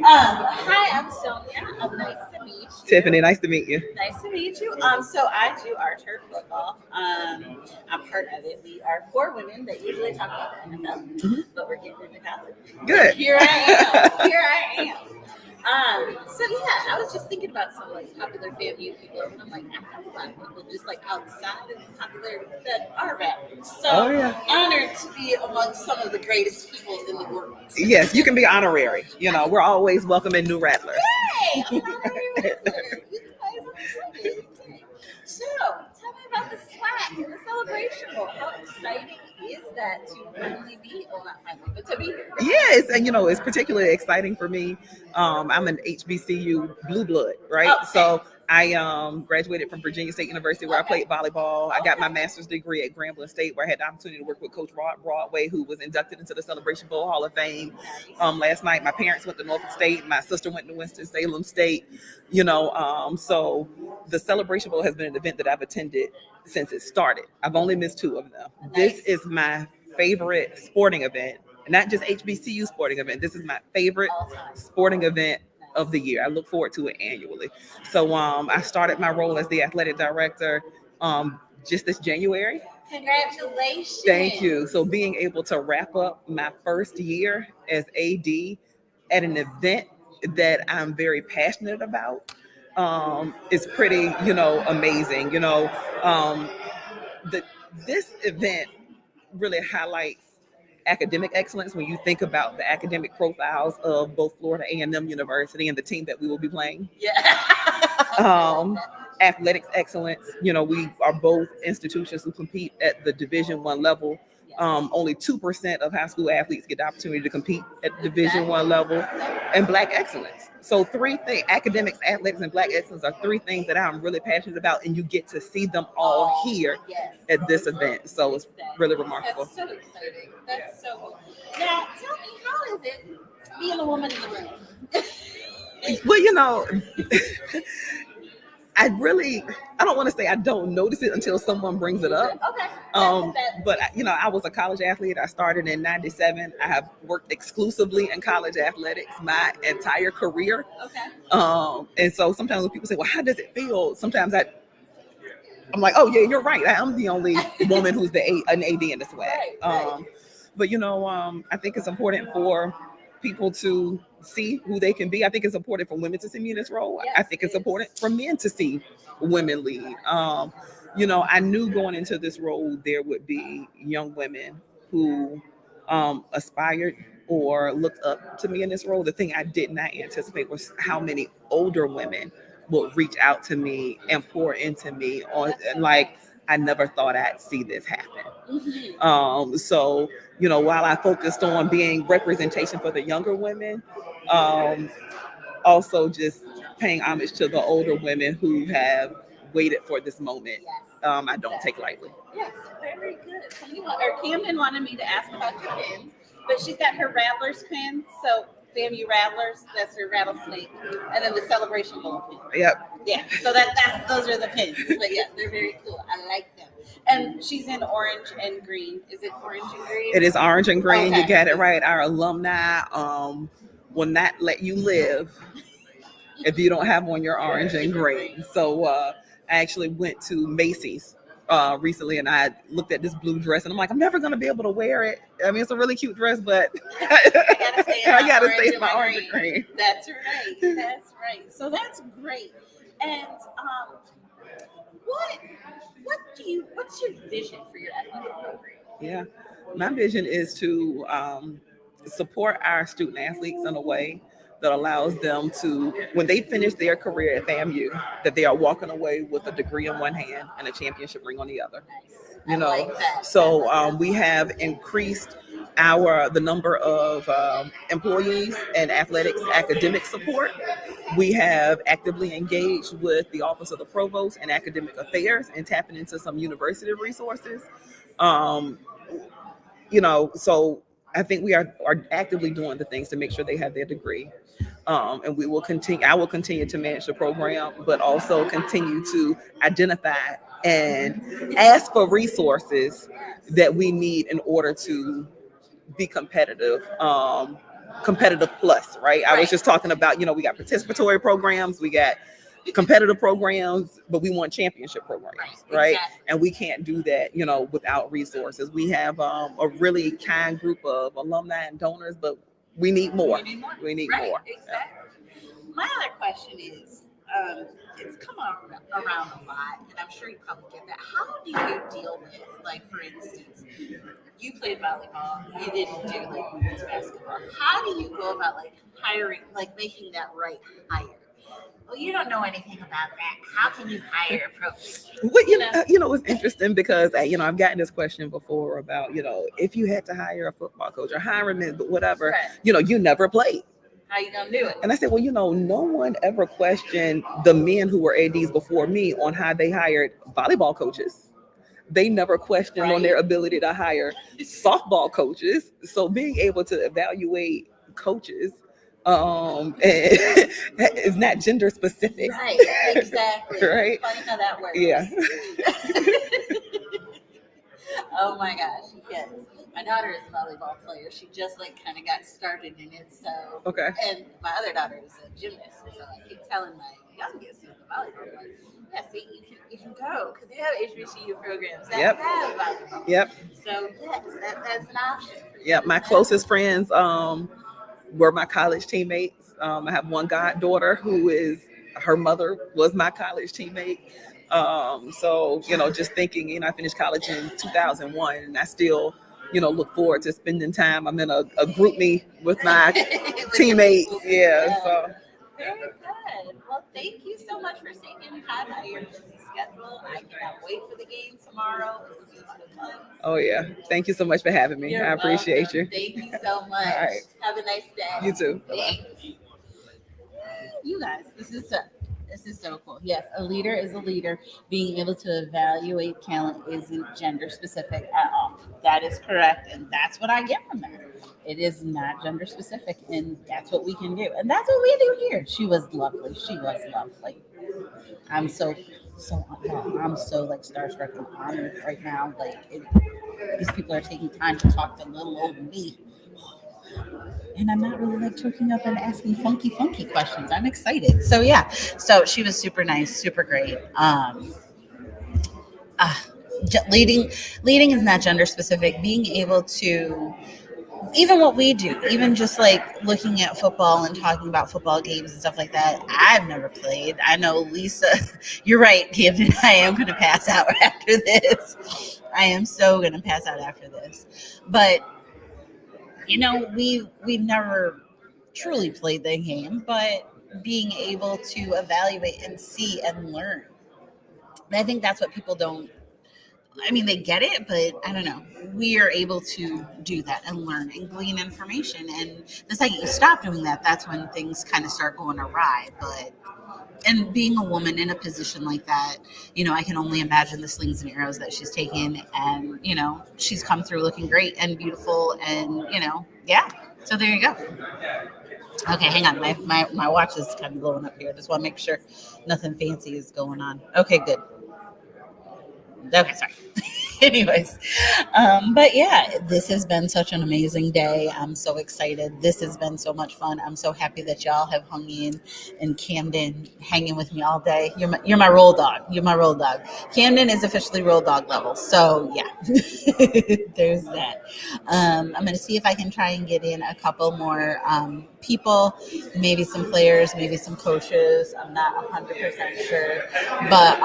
Speaker 1: Hi, I'm Sonia. Nice to meet you.
Speaker 5: Tiffany, nice to meet you.
Speaker 1: Nice to meet you. So I do OurTurf football. I'm part of it. We are 4 women that usually talk about the NFL, but we're getting into college.
Speaker 5: Good.
Speaker 1: Here I am. Here I am. So yeah, I was just thinking about some like popular FAMU people, and I'm like, I have a lot of people just like outside of popular that are rappers. So honored to be among some of the greatest people in the world.
Speaker 5: Yes, you can be honorary. You know, we're always welcoming new rattlers.
Speaker 1: Hey, I'm honorary rattler. You guys are excited. So tell me about the swag and the celebration bowl. How exciting is that to finally be, well, not finally, but to be here?
Speaker 5: Yes, and you know, it's particularly exciting for me. I'm an HBCU blue blood, right?
Speaker 1: Okay.
Speaker 5: So I graduated from Virginia State University where I played volleyball. I got my master's degree at Grambling State where I had the opportunity to work with Coach Rod Broadway, who was inducted into the Celebration Bowl Hall of Fame last night. My parents went to Norfolk State. My sister went to Winston-Salem State. You know, so the Celebration Bowl has been an event that I've attended since it started. I've only missed 2 of them. This is my favorite sporting event, not just HBCU sporting event. This is my favorite sporting event of the year. I look forward to it annually. So I started my role as the athletic director just this January.
Speaker 1: Congratulations.
Speaker 5: Thank you. So being able to wrap up my first year as AD at an event that I'm very passionate about is pretty, amazing. This event really highlights academic excellence when you think about the academic profiles of both Florida A&M University and the team that we will be playing.
Speaker 1: Yeah.
Speaker 5: Athletics excellence. We are both institutions who compete at the Division I level. Only 2% of high school athletes get the opportunity to compete at the Division I level. And Black excellence. So 3 things: academics, athletics, and Black excellence are 3 things that I'm really passionate about, and you get to see them all here at this event. So it's really remarkable.
Speaker 1: That's so exciting. That's so cool. Now, tell me, how is it being a woman in the room?
Speaker 5: Well, I don't want to say I don't notice it until someone brings it up.
Speaker 1: Okay.
Speaker 5: But I was a college athlete. I started in '97. I have worked exclusively in college athletics my entire career.
Speaker 1: Okay.
Speaker 5: And so sometimes when people say, well, how does it feel? Sometimes I'm like, oh yeah, you're right. I'm the only woman who's an AD in this way.
Speaker 1: Right.
Speaker 5: But I think it's important for people to see who they can be. I think it's important for women to see me in this role.
Speaker 1: Yes,
Speaker 5: I think it's important for men to see women lead. I knew going into this role there would be young women who aspired or looked up to me in this role. The thing I did not anticipate was how many older women would reach out to me and pour into me I never thought I'd see this happen.
Speaker 1: Mm-hmm.
Speaker 5: So while I focused on being representation for the younger women, also just paying homage to the older women who have waited for this moment. I don't take lightly.
Speaker 1: Yes, very good. Camden wanted me to ask about your pins, but she's got her Rattlers pin. So FAMU Rattlers, that's her rattlesnake, and then the Celebration Bowl pin.
Speaker 5: Yep.
Speaker 1: Yeah. So those are the pins. But yes, they're very cool. I like them. And she's in orange and green. Is it orange and green?
Speaker 5: It is orange and green.
Speaker 1: Okay.
Speaker 5: You got it right. Our alumni will not let you live if you don't have on your orange and green. So I actually went to Macy's recently, and I looked at this blue dress, and I'm like, I'm never going to be able to wear it. I mean, it's a really cute dress, but I gotta stay in my orange and green.
Speaker 1: That's right. That's right. So that's great. And what's your vision for your athletic program?
Speaker 5: Yeah, my vision is to support our student athletes in a way that allows them to, when they finish their career at FAMU, that they are walking away with a degree in one hand and a championship ring on the other.
Speaker 1: I like that.
Speaker 5: So we have increased the number of employees and athletics academic support. We have actively engaged with the Office of the Provost and Academic Affairs and tapping into some university resources. So I think we are actively doing the things to make sure they have their degree. And we will continue. I will continue to manage the program, but also continue to identify and ask for resources that we need in order to be competitive. Competitive plus, right? I was just talking about, we got participatory programs, we got competitive programs, but we want championship programs, right? Exactly. And we can't do that, without resources. We have a really kind group of alumni and donors, but we need more. We need more.
Speaker 1: Exactly. My other question is, it's come around a lot, and I'm sure you probably get that. How do you deal with, like, for instance, you played volleyball, you didn't do like women's basketball. How do you go about like hiring, like making that right hire? Well, you don't know anything about that. How can you hire a pro?
Speaker 5: Well, it's interesting because I've gotten this question before about if you had to hire a football coach or hiring but whatever, right. You never played.
Speaker 1: How you gonna do it?
Speaker 5: And I said, well, no one ever questioned the men who were ADs before me on how they hired volleyball coaches. They never questioned on their ability to hire softball coaches. So being able to evaluate coaches is not gender specific.
Speaker 1: Right, exactly.
Speaker 5: Right?
Speaker 1: Funny how that works.
Speaker 5: Yeah.
Speaker 1: Oh my gosh, yes. My daughter is a volleyball player. She just kind of got started in it. So
Speaker 5: okay.
Speaker 1: And my other daughter is a gymnast. So I keep telling my youngest who's a volleyball player, yeah, see, you can go because they have HBCU programs that have volleyball.
Speaker 5: Yep.
Speaker 1: So yes, that's an option.
Speaker 5: Yep. My closest friends were my college teammates. I have one goddaughter her mother was my college teammate. So just thinking, I finished college in 2001, and I still look forward to spending time. I'm in a group me with my teammates. Yeah. So.
Speaker 1: Very good. Well, thank you so much for taking time out of your busy schedule. I cannot wait for the game tomorrow. It'll be a lot of fun.
Speaker 5: Oh yeah. Thank you so much for having me. I appreciate you.
Speaker 1: Thank you so much.
Speaker 5: All right.
Speaker 1: Have a nice day.
Speaker 5: You too.
Speaker 1: Thanks. You guys, this is so cool. Yes, a leader is a leader. Being able to evaluate talent isn't gender specific at all. That is correct. And that's what I get from that. It is not gender specific. And that's what we can do. And that's what we do here. She was lovely. I'm so starstruck and honored right now. These people are taking time to talk to little old me. And I'm not really choking up and asking funky questions. I'm excited. So yeah. So she was super nice, super great. Leading is not gender specific. Being able to, even what we do, even just looking at football and talking about football games and stuff like that. I've never played. I know Lisa, you're right, Camden. I am going to pass out after this. I am so going to pass out after this. But we've never truly played the game, but being able to evaluate and see and learn. And I think that's what people don't. I mean, they get it, but I don't know. We are able to do that and learn and glean information. And the second you stop doing that, that's when things kind of start going awry. And being a woman in a position like that, I can only imagine the slings and arrows that she's taken. And, she's come through looking great and beautiful. And, yeah. So there you go. Okay, hang on. My watch is kind of blowing up here. Just want to make sure nothing fancy is going on. Okay, good. Okay, sorry. Anyways, but yeah, this has been such an amazing day. I'm so excited. This has been so much fun. I'm so happy that y'all have hung in and Camden hanging with me all day. You're my roll dog. You're my roll dog. Camden is officially roll dog level. So yeah, there's that. I'm going to see if I can try and get in a couple more people, maybe some players, maybe some coaches. I'm not 100% sure, but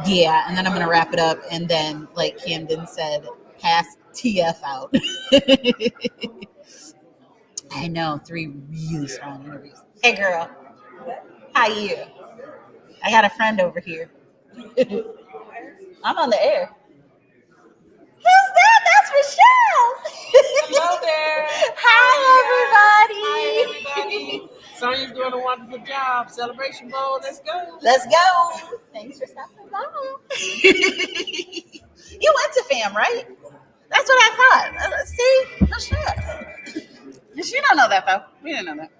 Speaker 1: yeah, and then I'm going to wrap it up, and then like Camden said, pass TF out. I know, 3 really strong interviews. Hey girl, how you? I got a friend over here. I'm on the air. Who's that? That's Michelle.
Speaker 6: Hello there.
Speaker 1: Hi, everybody.
Speaker 6: Hi, everybody. Sonia's doing a wonderful job. Celebration Bowl. Let's go.
Speaker 1: Let's go. Thanks for stopping by. You went to FAM, right? That's what I thought. See? No shit. She don't know that, though. We didn't know that.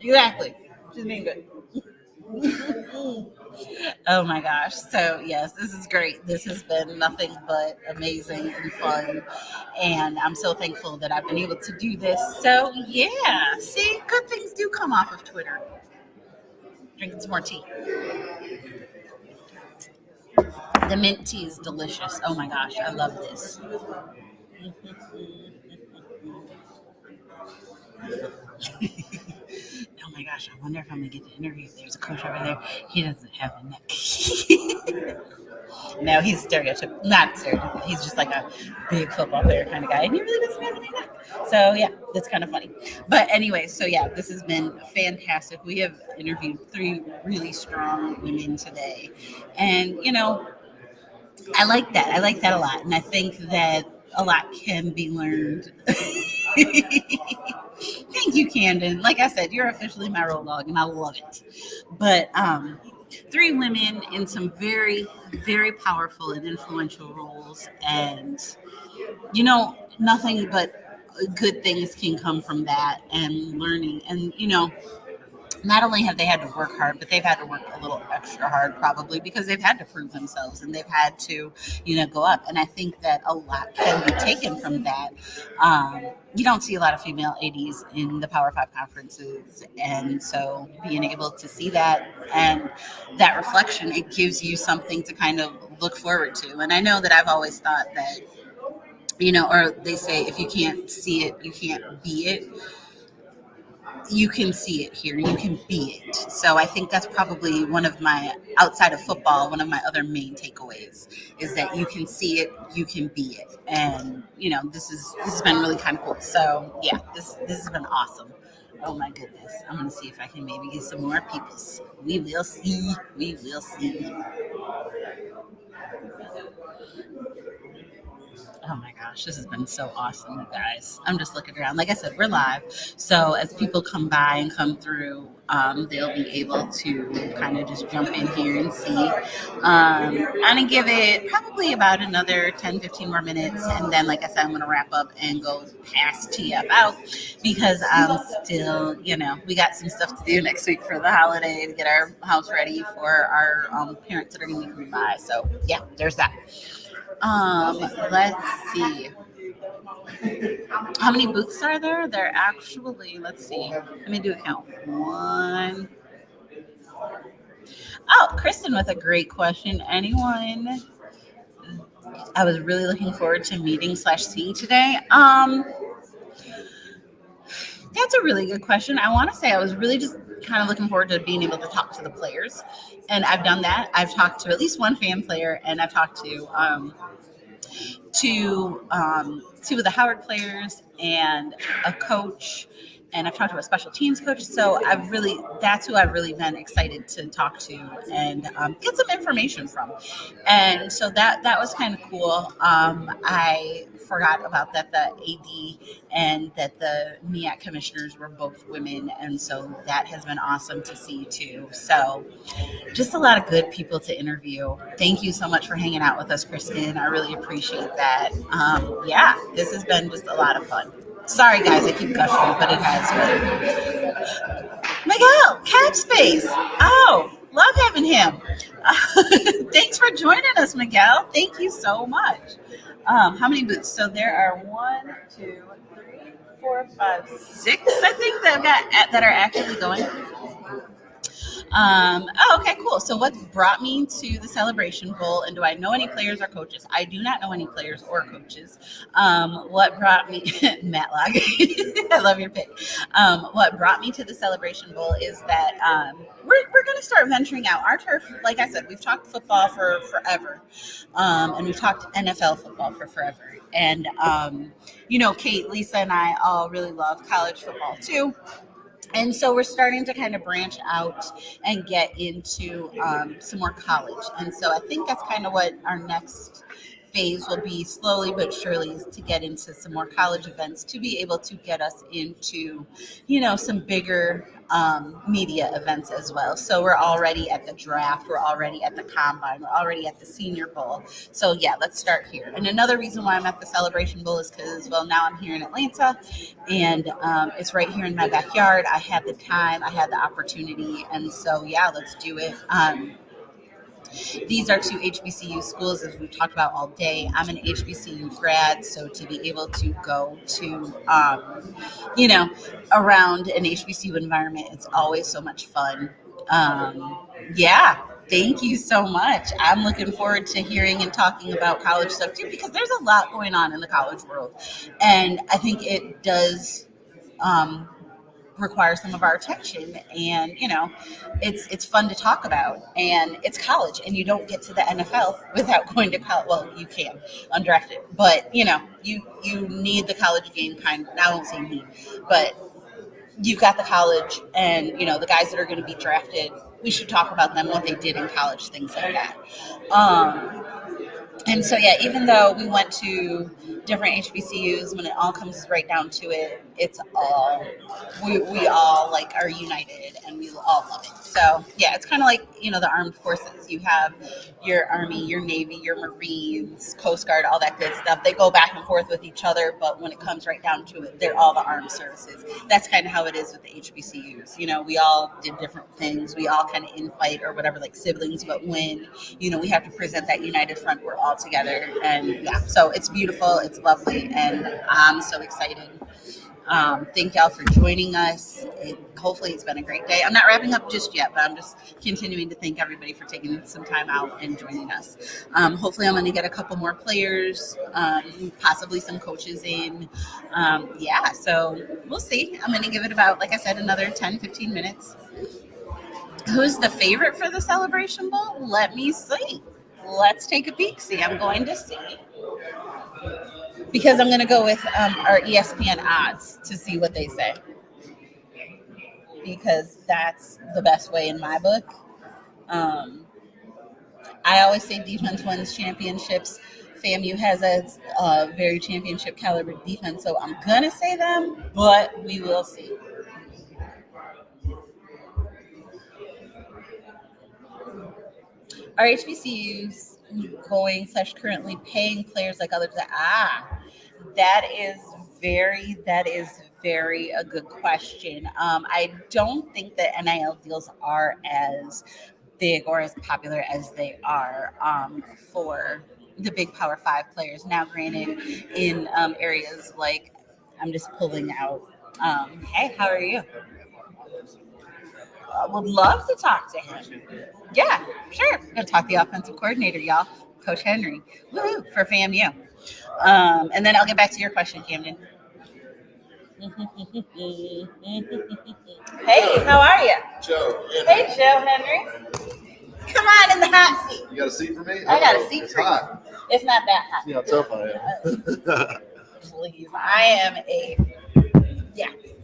Speaker 1: Exactly. She's being good. Oh my gosh. So, yes, this is great. This has been nothing but amazing and fun. And I'm so thankful that I've been able to do this. So, yeah. See, good things do come off of Twitter. Drinking some more tea. The mint tea is delicious. Oh my gosh. I love this. Oh my gosh, I wonder if I'm gonna get the interview. There's a coach over there. He doesn't have a neck. No, he's stereotypical. Not stereotypical. He's just like a big football player kind of guy, and he really doesn't have any neck. So yeah, that's kind of funny. But anyway, so yeah, this has been fantastic. We have interviewed 3 really strong women today, and I like that. I like that a lot, and I think that a lot can be learned. Thank you, Camden. Like I said, you're officially my road dog, and I love it. But 3 women in some very, very powerful and influential roles, and nothing but good things can come from that and learning. And not only have they had to work hard, but they've had to work a little extra hard probably because they've had to prove themselves and they've had to, go up. And I think that a lot can be taken from that. You don't see a lot of female ADs in the Power 5 conferences. And so being able to see that and that reflection, it gives you something to kind of look forward to. And I know that I've always thought that, or they say if you can't see it, you can't be it. You can see it here, you can be it. So I think that's probably one of my, outside of football, one of my other main takeaways is that you can see it, you can be it. And this has been really kind of cool. So yeah, this has been awesome. Oh my goodness. I'm gonna see if I can maybe get some more peoples. We will see. Oh my gosh, this has been so awesome, you guys. I'm just looking around. Like I said, we're live. So as people come by and come through, they'll be able to kind of just jump in here and see. I'm going to give it probably about another 10, 15 more minutes. And then, like I said, I'm going to wrap up and go past TF out because I'm still, we got some stuff to do next week for the holiday to get our house ready for our parents that are going to be coming by. So, yeah, there's that. Let's see. How many booths are there? There actually, let's see. Let me do a count. 1. Oh, Kristen with a great question. Anyone? I was really looking forward to meeting/seeing today. That's a really good question. I want to say I was really just kind of looking forward to being able to talk to the players. And I've done that. I've talked to at least one fan player, and I've talked to 2 of the Howard players and a coach, and I've talked to a special teams coach. So that's who I've really been excited to talk to and get some information from. And so that was kind of cool. I forgot about that, the AD and that the MEAC commissioners were both women. And so that has been awesome to see too. So just a lot of good people to interview. Thank you so much for hanging out with us, Kristen. I really appreciate that. Yeah, this has been just a lot of fun. Sorry, guys, I keep gushing, but it has been. Miguel, Cap Space. Oh, love having him. Thanks for joining us, Miguel. Thank you so much. How many booths? So there are 1, 2, 3, 4, 5, 6, I think, that are actively going. Okay, cool. So what brought me to the Celebration Bowl, and do I know any players or coaches? I do not know any players or coaches. What brought me, Matlock, I love your pick. What brought me to the Celebration Bowl is that we're going to start venturing out. OurTurf, like I said, we've talked football for forever, and we've talked NFL football for forever. And, Kate, Lisa, and I all really love college football too. And so we're starting to kind of branch out and get into some more college. And so I think that's kind of what our next phase will be, slowly but surely, is to get into some more college events to be able to get us into, some bigger media events as well. So we're already at the draft, we're already at the combine, we're already at the Senior Bowl. So yeah, let's start here. And another reason why I'm at the Celebration Bowl is because, well, now I'm here in Atlanta, and it's right here in my backyard. I had the time, I had the opportunity, and so yeah, let's do it. These are two HBCU schools, as we've talked about all day. I'm an HBCU grad, so to be able to go to, around an HBCU environment, it's always so much fun. Yeah, thank you so much. I'm looking forward to hearing and talking about college stuff too, because there's a lot going on in the college world, and I think it does. Require some of our attention, and it's fun to talk about, and it's college, and you don't get to the NFL without going to college. Well, you can undrafted, but you need the college game, kind of. I won't say need, but you've got the college, and the guys that are going to be drafted, we should talk about them, what they did in college, things like that. And so, yeah, even though we went to different HBCUs, when it all comes right down to it, it's all, we all like are united, and we all love it. So, yeah, it's kind of like, the armed forces. You have your Army, your Navy, your Marines, Coast Guard, all that good stuff. They go back and forth with each other, but when it comes right down to it, they're all the armed services. That's kind of how it is with the HBCUs. We all did different things. We all kind of infight or whatever, like siblings, but when, we have to present that united front, we're all together. And yeah, so it's beautiful, it's lovely, and I'm so excited. Thank y'all for joining us. Hopefully it's been a great day. I'm not wrapping up just yet, but I'm just continuing to thank everybody for taking some time out and joining us. Hopefully I'm going to get a couple more players, possibly some coaches in. Yeah, so we'll see. I'm going to give it about, like I said, another 10, 15 minutes. Who's the favorite for the Celebration Bowl? Let me see. Let's take a peek. See, I'm going to see. Because I'm going to go with our ESPN odds to see what they say. Because that's the best way in my book. I always say defense wins championships. FAMU has a very championship caliber defense, so I'm going to say them, but we will see. Are HBCUs going / currently paying players like others? That is very a good question. I don't think that NIL deals are as big or as popular as they are for the big Power 5 players. Now, granted, in areas like, I'm just pulling out. Hey, how are you? Would love to talk to him. Yeah, sure. I'm gonna talk to the offensive coordinator, y'all, Coach Henry. Woohoo for FAMU. And then I'll get back to your question, Camden. Hey, how are you?
Speaker 7: Joe.
Speaker 1: Hey, Joe Henry. Come on in the hot seat.
Speaker 7: You got a seat for me?
Speaker 1: I got a seat for you.
Speaker 7: Hot.
Speaker 1: It's not that hot.
Speaker 7: See how tough I am.
Speaker 1: Please,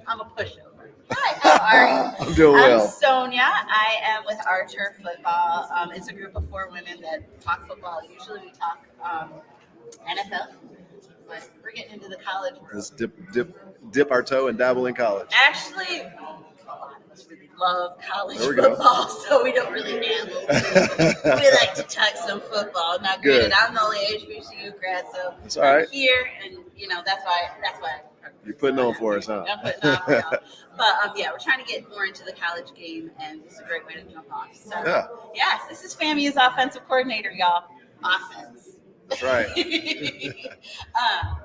Speaker 1: I'm a pushover. Hi, how are you?
Speaker 7: I'm doing well.
Speaker 1: I'm Sonia. I am with OurTurf Football. It's a group of 4 women that talk football. Usually we talk NFL, but we're getting into the college world.
Speaker 7: Let's dip our toe and dabble in college.
Speaker 1: Actually, a lot of us really love college
Speaker 7: There we go.
Speaker 1: football, so we don't really dabble. We like to talk some football. Now, granted,
Speaker 7: Good.
Speaker 1: I'm the only HBCU grad, so
Speaker 7: That's all right.
Speaker 1: I'm here, and that's why.
Speaker 7: You're putting on for us, huh?
Speaker 1: I'm putting on for y'all. But yeah, we're trying to get more into the college game, and this is a great way to jump off. So
Speaker 7: Yeah.
Speaker 1: yes, this is FAMU's offensive coordinator, y'all. Offense.
Speaker 7: That's right.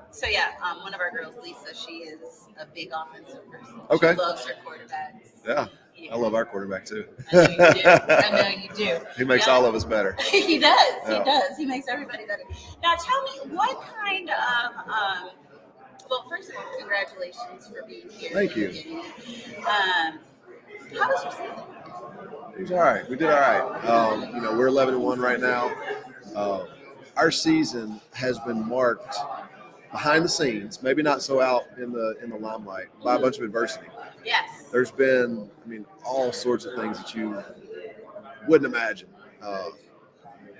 Speaker 1: So yeah, one of our girls, Lisa, she is a big offensive person.
Speaker 7: Okay.
Speaker 1: She loves her quarterbacks.
Speaker 7: Yeah. I love our quarterback too.
Speaker 1: I know you do.
Speaker 7: He makes
Speaker 1: Yeah.
Speaker 7: all of us better.
Speaker 1: He does.
Speaker 7: Yeah.
Speaker 1: He does. He makes everybody better. Now, tell me, what kind of well, first of all, congratulations for being here.
Speaker 7: Thank you.
Speaker 1: How was your season?
Speaker 7: He was all right. We did all right. We're 11-1 right now. Our season has been marked behind the scenes, maybe not so out in the limelight, by a bunch of adversity.
Speaker 1: Yes.
Speaker 7: There's been, all sorts of things that you wouldn't imagine.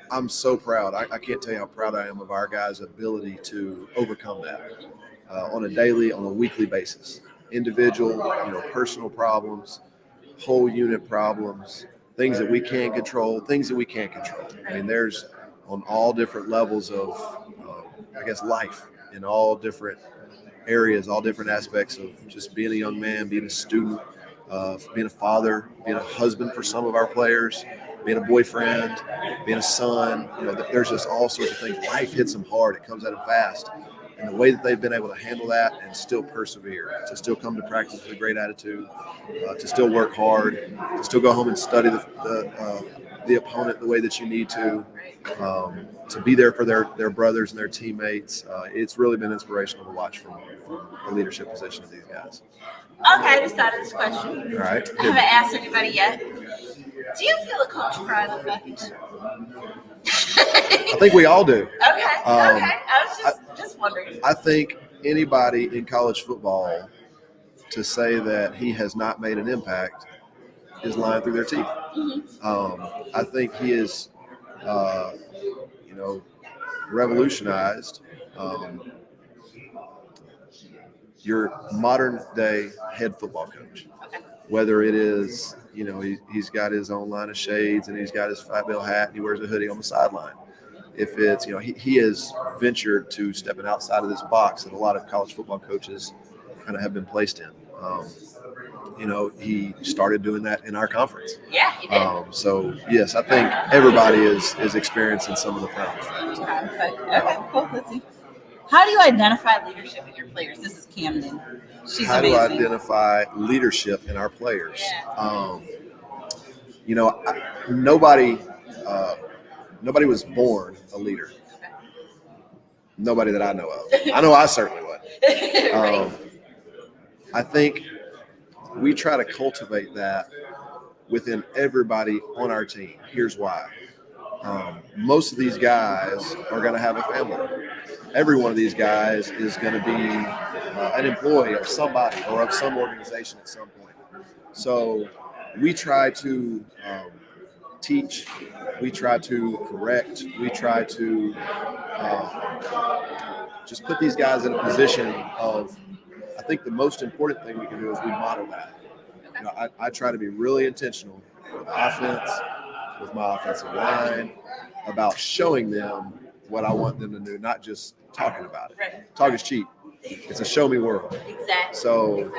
Speaker 7: I'm so proud. I can't tell you how proud I am of our guys' ability to overcome that on a daily, on a weekly basis. Individual, personal problems, whole unit problems, things that we can control, things that we can't control. I mean, there's on all different levels of, I guess, life in all different areas, all different aspects of just being a young man, being a student, being a father, being a husband for some of our players, being a boyfriend, being a son. There's just all sorts of things. Life hits them hard. It comes at them fast. And the way that they've been able to handle that and still persevere, to still come to practice with a great attitude, to still work hard, to still go home and study the opponent the way that you need to be there for their brothers and their teammates. It's really been inspirational to watch from the leadership position of these guys.
Speaker 8: Okay, I just thought of this question.
Speaker 7: All right.
Speaker 8: I haven't asked anybody yet. Do you feel a coach pride effect?
Speaker 7: I think we all do.
Speaker 8: Okay. I was just wondering.
Speaker 7: I think anybody in college football to say that he has not made an impact is lying through their teeth. I think he is, revolutionized your modern day head football coach. Whether it is, he's got his own line of shades and he's got his flat bill hat and he wears a hoodie on the sideline. If it's, he has ventured to stepping outside of this box that a lot of college football coaches kind of have been placed in. He started doing that in our conference.
Speaker 8: Yeah, he did.
Speaker 7: So yes, I think everybody is experiencing some of the problems.
Speaker 8: Okay, cool. Let's see. How do you identify leadership in your players? This is Camden. She's
Speaker 7: How
Speaker 8: amazing.
Speaker 7: do I identify leadership in our players? Nobody was born a leader. Nobody that I know of. I know I certainly would.
Speaker 8: Right.
Speaker 7: I think we try to cultivate that within everybody on our team. Here's why. Most of these guys are going to have a family. Every one of these guys is going to be an employee of somebody or of some organization at some point. So we try to teach, we try to correct, we try to just put these guys in a position of, I think the most important thing we can do is we model that. I try to be really intentional with offense, with my offensive line, about showing them what I want them to do, not just talking about it.
Speaker 8: Right.
Speaker 7: Talk is cheap. It's a show me world.
Speaker 8: Exactly.
Speaker 7: So,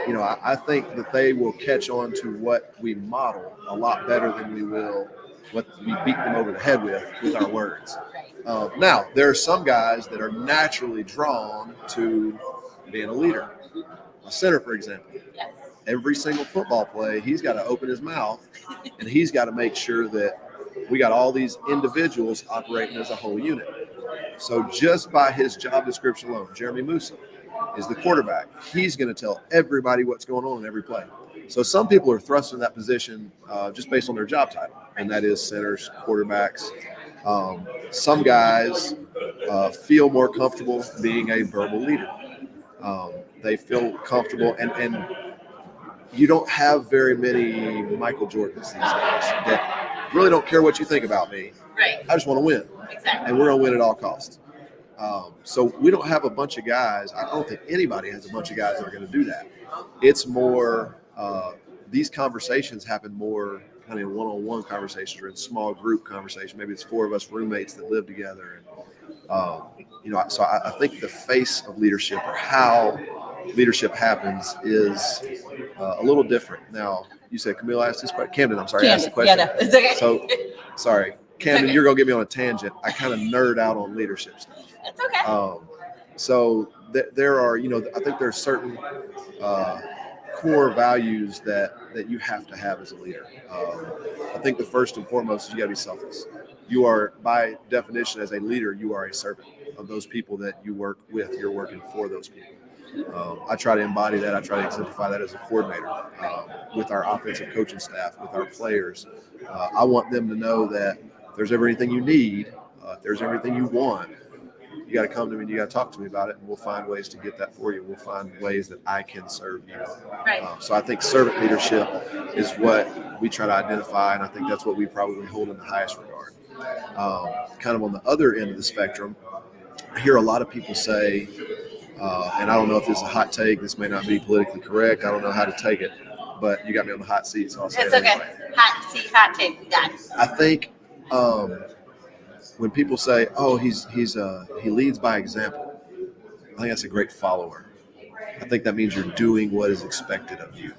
Speaker 7: I think that they will catch on to what we model a lot better than we will what we beat them over the head with our words.
Speaker 8: Right.
Speaker 7: Now, there are some guys that are naturally drawn to being a leader. A center, for example.
Speaker 8: Yes.
Speaker 7: Every single football play, he's got to open his mouth and he's got to make sure that we got all these individuals operating as a whole unit. So just by his job description alone, Jeremy Musa is the quarterback. He's going to tell everybody what's going on in every play. So some people are thrust in that position just based on their job title, and that is centers, quarterbacks. Some guys feel more comfortable being a verbal leader. They feel comfortable, and you don't have very many Michael Jordans these days that really don't care what you think about me.
Speaker 8: Right.
Speaker 7: I just want to win.
Speaker 8: Exactly.
Speaker 7: And we're going to win at all costs. So we don't have a bunch of guys. I don't think anybody has a bunch of guys that are going to do that. It's more, these conversations happen more kind of in one-on-one conversations or in small group conversations. Maybe it's 4 of us roommates that live together. And, so I think the face of leadership or how leadership happens is a little different. Now, you said Camille asked this question. Camden, I'm sorry, asked the question.
Speaker 8: Yeah, no, it's okay.
Speaker 7: So, sorry. Camden,
Speaker 8: okay.
Speaker 7: You're going to get me on a tangent. I kind of nerd out on leadership stuff.
Speaker 8: It's okay.
Speaker 7: So there are, I think there's certain core values that you have to have as a leader. I think the first and foremost is you got to be selfless. You are, by definition, as a leader, you are a servant of those people that you work with. You're working for those people. I try to embody that. I try to exemplify that as a coordinator with our offensive coaching staff, with our players. I want them to know that if there's everything you need, if there's everything you want, you got to come to me and you got to talk to me about it, and we'll find ways to get that for you. We'll find ways that I can serve you.
Speaker 8: Right.
Speaker 7: So I think servant leadership is what we try to identify, and I think that's what we probably hold in the highest regard. Kind of on the other end of the spectrum, I hear a lot of people say, and I don't know if this is a hot take, this may not be politically correct, I don't know how to take it, but you got me on the hot seat, so I'll say
Speaker 8: It's
Speaker 7: it
Speaker 8: okay.
Speaker 7: anyway.
Speaker 8: Hot take. We got it.
Speaker 7: I think when people say, "Oh, he leads by example," I think that's a great follower. I think that means you're doing what is expected of you.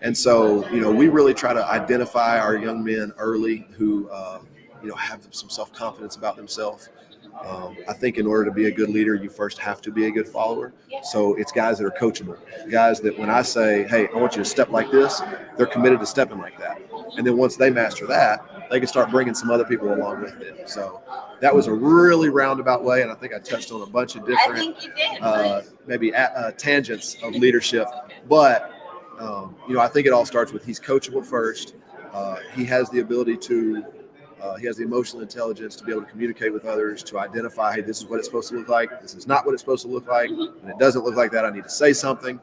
Speaker 7: And so, we really try to identify our young men early who, have some self-confidence about themselves. I think in order to be a good leader, you first have to be a good follower. So it's guys that are coachable, guys that when I say, hey, I want you to step like this, they're committed to stepping like that. And then once they master that, they can start bringing some other people along with them. So that was a really roundabout way, and I think I touched on a bunch of different,
Speaker 8: I think you did.
Speaker 7: maybe tangents of leadership. But, I think it all starts with he's coachable first. He has the ability to he has the emotional intelligence to be able to communicate with others, to identify, hey, this is what it's supposed to look like. This is not what it's supposed to look like. And it doesn't look like that. I need to say something.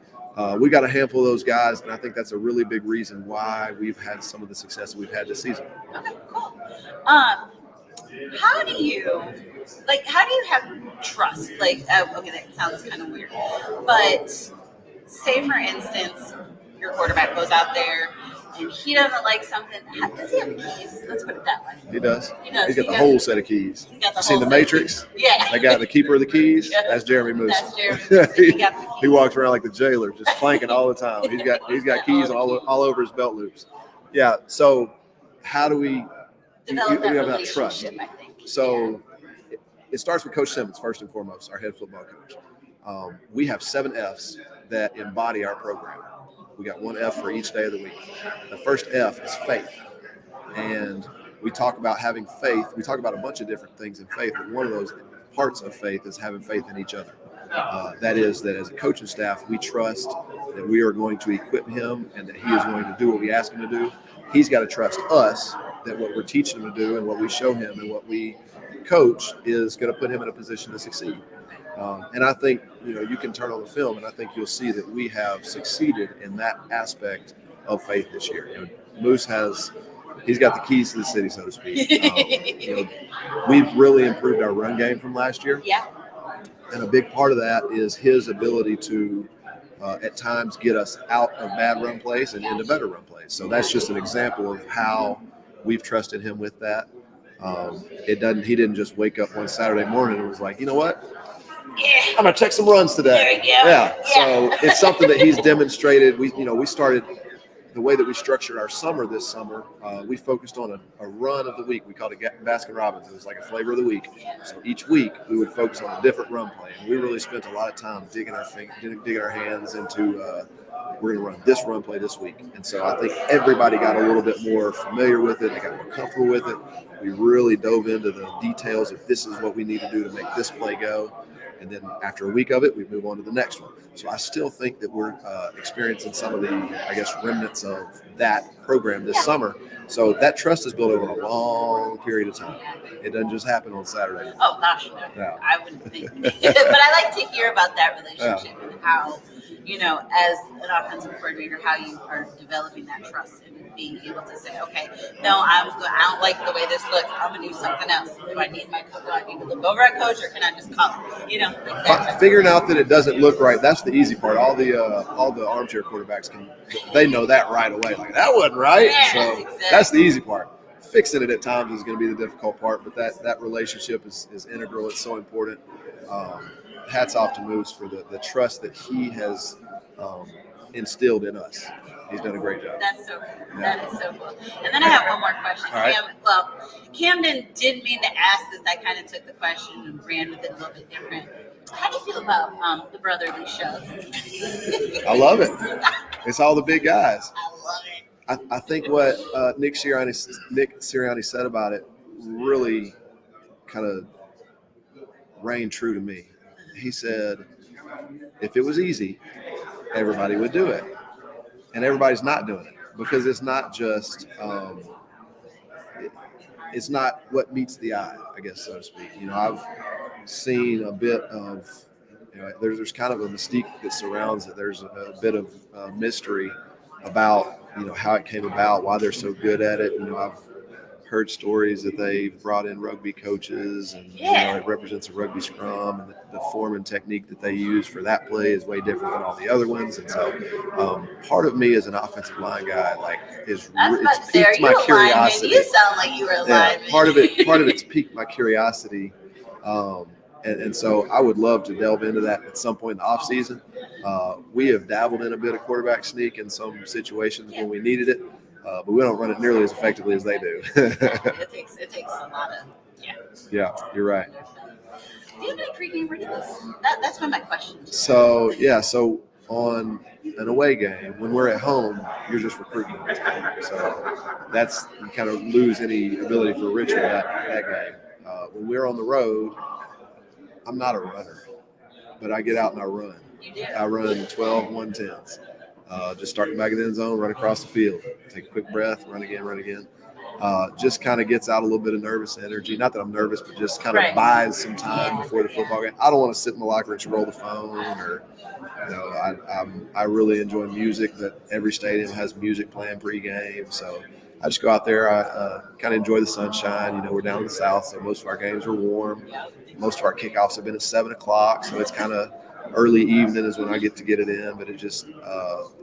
Speaker 7: We got a handful of those guys, and I think that's a really big reason why we've had some of the success that we've had this season.
Speaker 8: Okay, cool. How do you have trust? Okay, that sounds kind of weird, but say for instance, your quarterback goes out there and he doesn't like something. Does he have keys? Let's put it that way.
Speaker 7: He does.
Speaker 8: He does.
Speaker 7: He's got the whole set of keys.
Speaker 8: He's got the
Speaker 7: You seen
Speaker 8: whole
Speaker 7: The
Speaker 8: set of
Speaker 7: Matrix?
Speaker 8: keys. Yeah.
Speaker 7: That guy, the keeper of the keys.
Speaker 8: Yeah.
Speaker 7: That's Jeremy Moose.
Speaker 8: That's Jeremy Moose. He got the keys.
Speaker 7: He walks around like the jailer, just clanking all the time. He's got keys all over his belt loops. Yeah. So how do we
Speaker 8: Develop that
Speaker 7: have
Speaker 8: relationship,
Speaker 7: trust?
Speaker 8: I think.
Speaker 7: So it starts with Coach Simmons first and foremost, our head football coach. We have 7 F's that embody our program. We got 1 F for each day of the week. The first F is faith. And we talk about having faith. We talk about a bunch of different things in faith, but one of those parts of faith is having faith in each other. That is that as a coaching staff, we trust that we are going to equip him and that he is going to do what we ask him to do. He's got to trust us that what we're teaching him to do and what we show him and what we coach is going to put him in a position to succeed. And I think, you can turn on the film and I think you'll see that we have succeeded in that aspect of faith this year. Moose he's got the keys to the city, so to speak. We've really improved our run game from last year.
Speaker 8: Yeah.
Speaker 7: And a big part of that is his ability to, at times, get us out of bad run plays and into better run plays. So that's just an example of how we've trusted him with that. He didn't just wake up one Saturday morning and was like, you know what? I'm gonna check some runs today.
Speaker 8: There you go.
Speaker 7: Yeah. So it's something that he's demonstrated. We started the way that we structured our summer this summer. We focused on a run of the week. We called it Baskin Robbins. It was like a flavor of the week. So each week we would focus on a different run play, and we really spent a lot of time digging our hands into. We're going to run this run play this week. And so I think everybody got a little bit more familiar with it. They got more comfortable with it. We really dove into the details of this is what we need to do to make this play go. And then after a week of it, we move on to the next one. So I still think that we're experiencing some of the, remnants of that program this summer. So that trust is built over a long period of time. It doesn't just happen on Saturday.
Speaker 8: Oh, gosh, no.
Speaker 7: Yeah.
Speaker 8: I wouldn't think. But I like to hear about that relationship and how, as an offensive coordinator, how you are developing that trust and being able to say, okay, no, I don't like the way this looks. I'm going to do something else. Do I need to look over at coach or can I just call him?
Speaker 7: Figuring out that it doesn't look right, that's the easy part. All the armchair quarterbacks they know that right away. Like, that wasn't right.
Speaker 8: Yeah,
Speaker 7: So
Speaker 8: exactly.
Speaker 7: That's the easy part. Fixing it at times is going to be the difficult part, but that relationship is integral. It's so important. Hats off to Moose for the trust that he has instilled in us. He's done a great job.
Speaker 8: That's so cool. That is so cool. And then I have one more question.
Speaker 7: All right.
Speaker 8: Camden didn't mean to ask this. I kind of took the question and ran with it a little bit different. How do you feel about the brotherly shove?
Speaker 7: I love it. It's all the big guys.
Speaker 8: I love it.
Speaker 7: I think what Nick Sirianni said about it really kind of rang true to me. He said, if it was easy, everybody would do it. And everybody's not doing it because it's not just it's not what meets the eye, I guess, so to speak. I've seen a bit of there's kind of a mystique that surrounds it. There's a bit of mystery about how it came about, why they're so good at it. I've heard stories that they've brought in rugby coaches, and it represents a rugby scrum, and the form and technique that they use for that play is way different than all the other ones. And so, part of me as an offensive line guy, it's piqued my curiosity.
Speaker 8: You sound like you were a lineman.
Speaker 7: Part of it's piqued my curiosity. And so I would love to delve into that at some point in the off season. We have dabbled in a bit of quarterback sneak in some situations when we needed it, but we don't run it nearly as effectively as they do.
Speaker 8: It takes a lot of
Speaker 7: Yeah, you're right.
Speaker 8: Do you have any pregame rituals? That's been my question.
Speaker 7: So on an away game, when we're at home, you're just recruiting all the time. So you kind of lose any ability for a ritual that game. When we're on the road, I'm not a runner, but I get out and I run. I run 12 110s. Just start in the back of the end zone, run across the field, take a quick breath, run again. Just kind of gets out a little bit of nervous energy. Not that I'm nervous, but just kind of buys some time before the football game. I don't want to sit in the locker room and scroll the phone, or I really enjoy music. That every stadium has music playing pregame, so I just go out there. I kind of enjoy the sunshine. We're down in the south, so most of our games are warm. Most of our kickoffs have been at 7 o'clock, so it's kind of early evening is when I get it in. But it just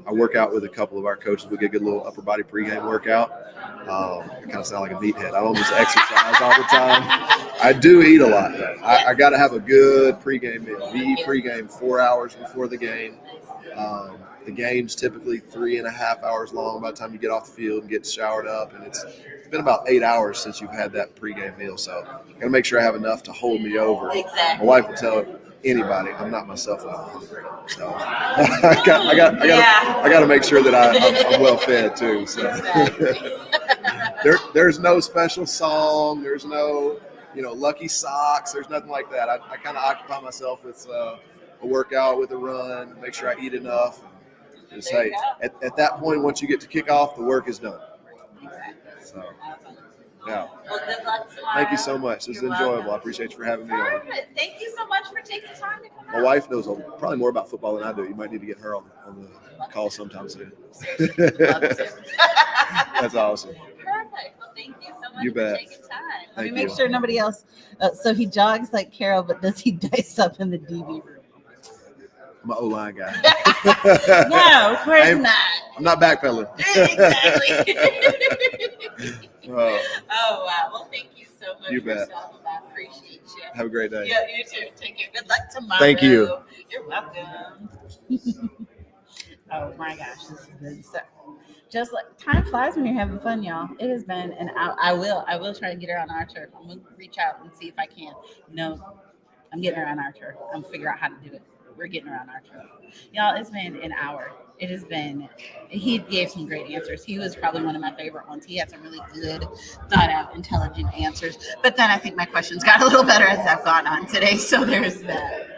Speaker 7: I work out with a couple of our coaches. We get a good little upper body pregame workout. I kind of sound like a meathead. I don't just exercise all the time. I do eat a lot, though. I got to have a good pregame meal. We eat pregame 4 hours before the game. The game's typically 3.5 hours long by the time you get off the field and get showered up, and it's been about 8 hours since you've had that pregame meal. So I got to make sure I have enough to hold me over.
Speaker 8: Exactly.
Speaker 7: My wife will tell anybody I'm not myself when I'm hungry. So I got to make sure that I'm well fed too. So there's no special song. There's no lucky socks. There's nothing like that. I kind of occupy myself with a workout, with a run, make sure I eat enough. And just say at that point, once you get to kickoff, the work is done. So, yeah.
Speaker 8: Well, good luck tomorrow.
Speaker 7: Thank you so much. This is enjoyable. I appreciate you for having me on.
Speaker 8: Thank you so much for taking time to come out.
Speaker 7: My wife knows probably more about football than I do. You might need to get her on the call sometime soon. That's awesome.
Speaker 8: Perfect. Well, thank you so much
Speaker 7: You bet.
Speaker 8: for taking time.
Speaker 1: Let me make sure nobody else. So he jogs like Carol, but does he dice up in the DB room?
Speaker 7: I'm an O-line guy.
Speaker 8: No, of course not.
Speaker 7: I'm not backpedaling.
Speaker 8: Exactly.
Speaker 7: Oh,
Speaker 8: wow. Well, thank you so much
Speaker 7: You
Speaker 8: for
Speaker 7: bet.
Speaker 8: stopping by. Appreciate you.
Speaker 7: have a great day.
Speaker 8: Yeah, you too. Take care. Good luck tomorrow.
Speaker 7: Thank you.
Speaker 8: You're welcome.
Speaker 1: Oh my gosh, this is good stuff. Just like time flies when you're having fun, y'all. It has been an hour. I will try to get her on OurTurf. I'm gonna reach out and see if I can. No, I'm getting her on OurTurf. I'm gonna figure out how to do it. We're getting her on OurTurf. Y'all, it's been an hour. It has been, he gave some great answers. He was probably one of my favorite ones. He had some really good, thought out, intelligent answers. But then I think my questions got a little better as I've gone on today. So there's that.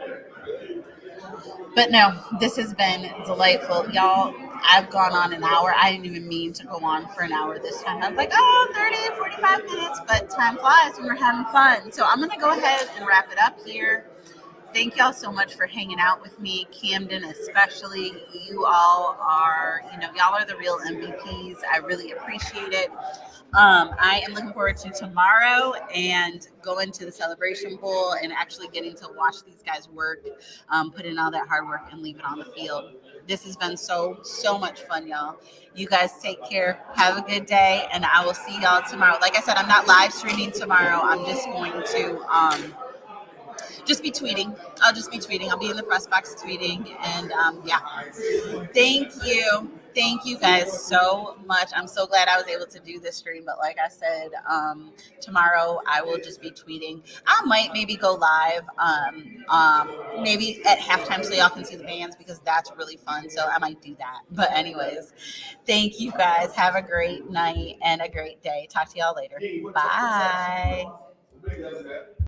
Speaker 1: But no, this has been delightful. Y'all, I've gone on an hour. I didn't even mean to go on for an hour this time. I was like, 30, 45 minutes, but time flies when we're having fun. So I'm going to go ahead and wrap it up here. Thank y'all so much for hanging out with me, Camden especially. You all are, y'all are the real MVPs. I really appreciate it. I am looking forward to tomorrow and going to the Celebration Bowl and actually getting to watch these guys work, put in all that hard work and leave it on the field. This has been so much fun, y'all. You guys take care. Have a good day, and I will see y'all tomorrow. Like I said, I'm not live streaming tomorrow. I'm just going to just be tweeting. I'll just be tweeting. I'll be in the press box tweeting. And yeah, thank you. Thank you guys so much. I'm so glad I was able to do this stream. But like I said, tomorrow I will just be tweeting. I might maybe go live maybe at halftime so y'all can see the bands because that's really fun. So I might do that. But anyways, thank you guys. Have a great night and a great day. Talk to y'all later. Bye.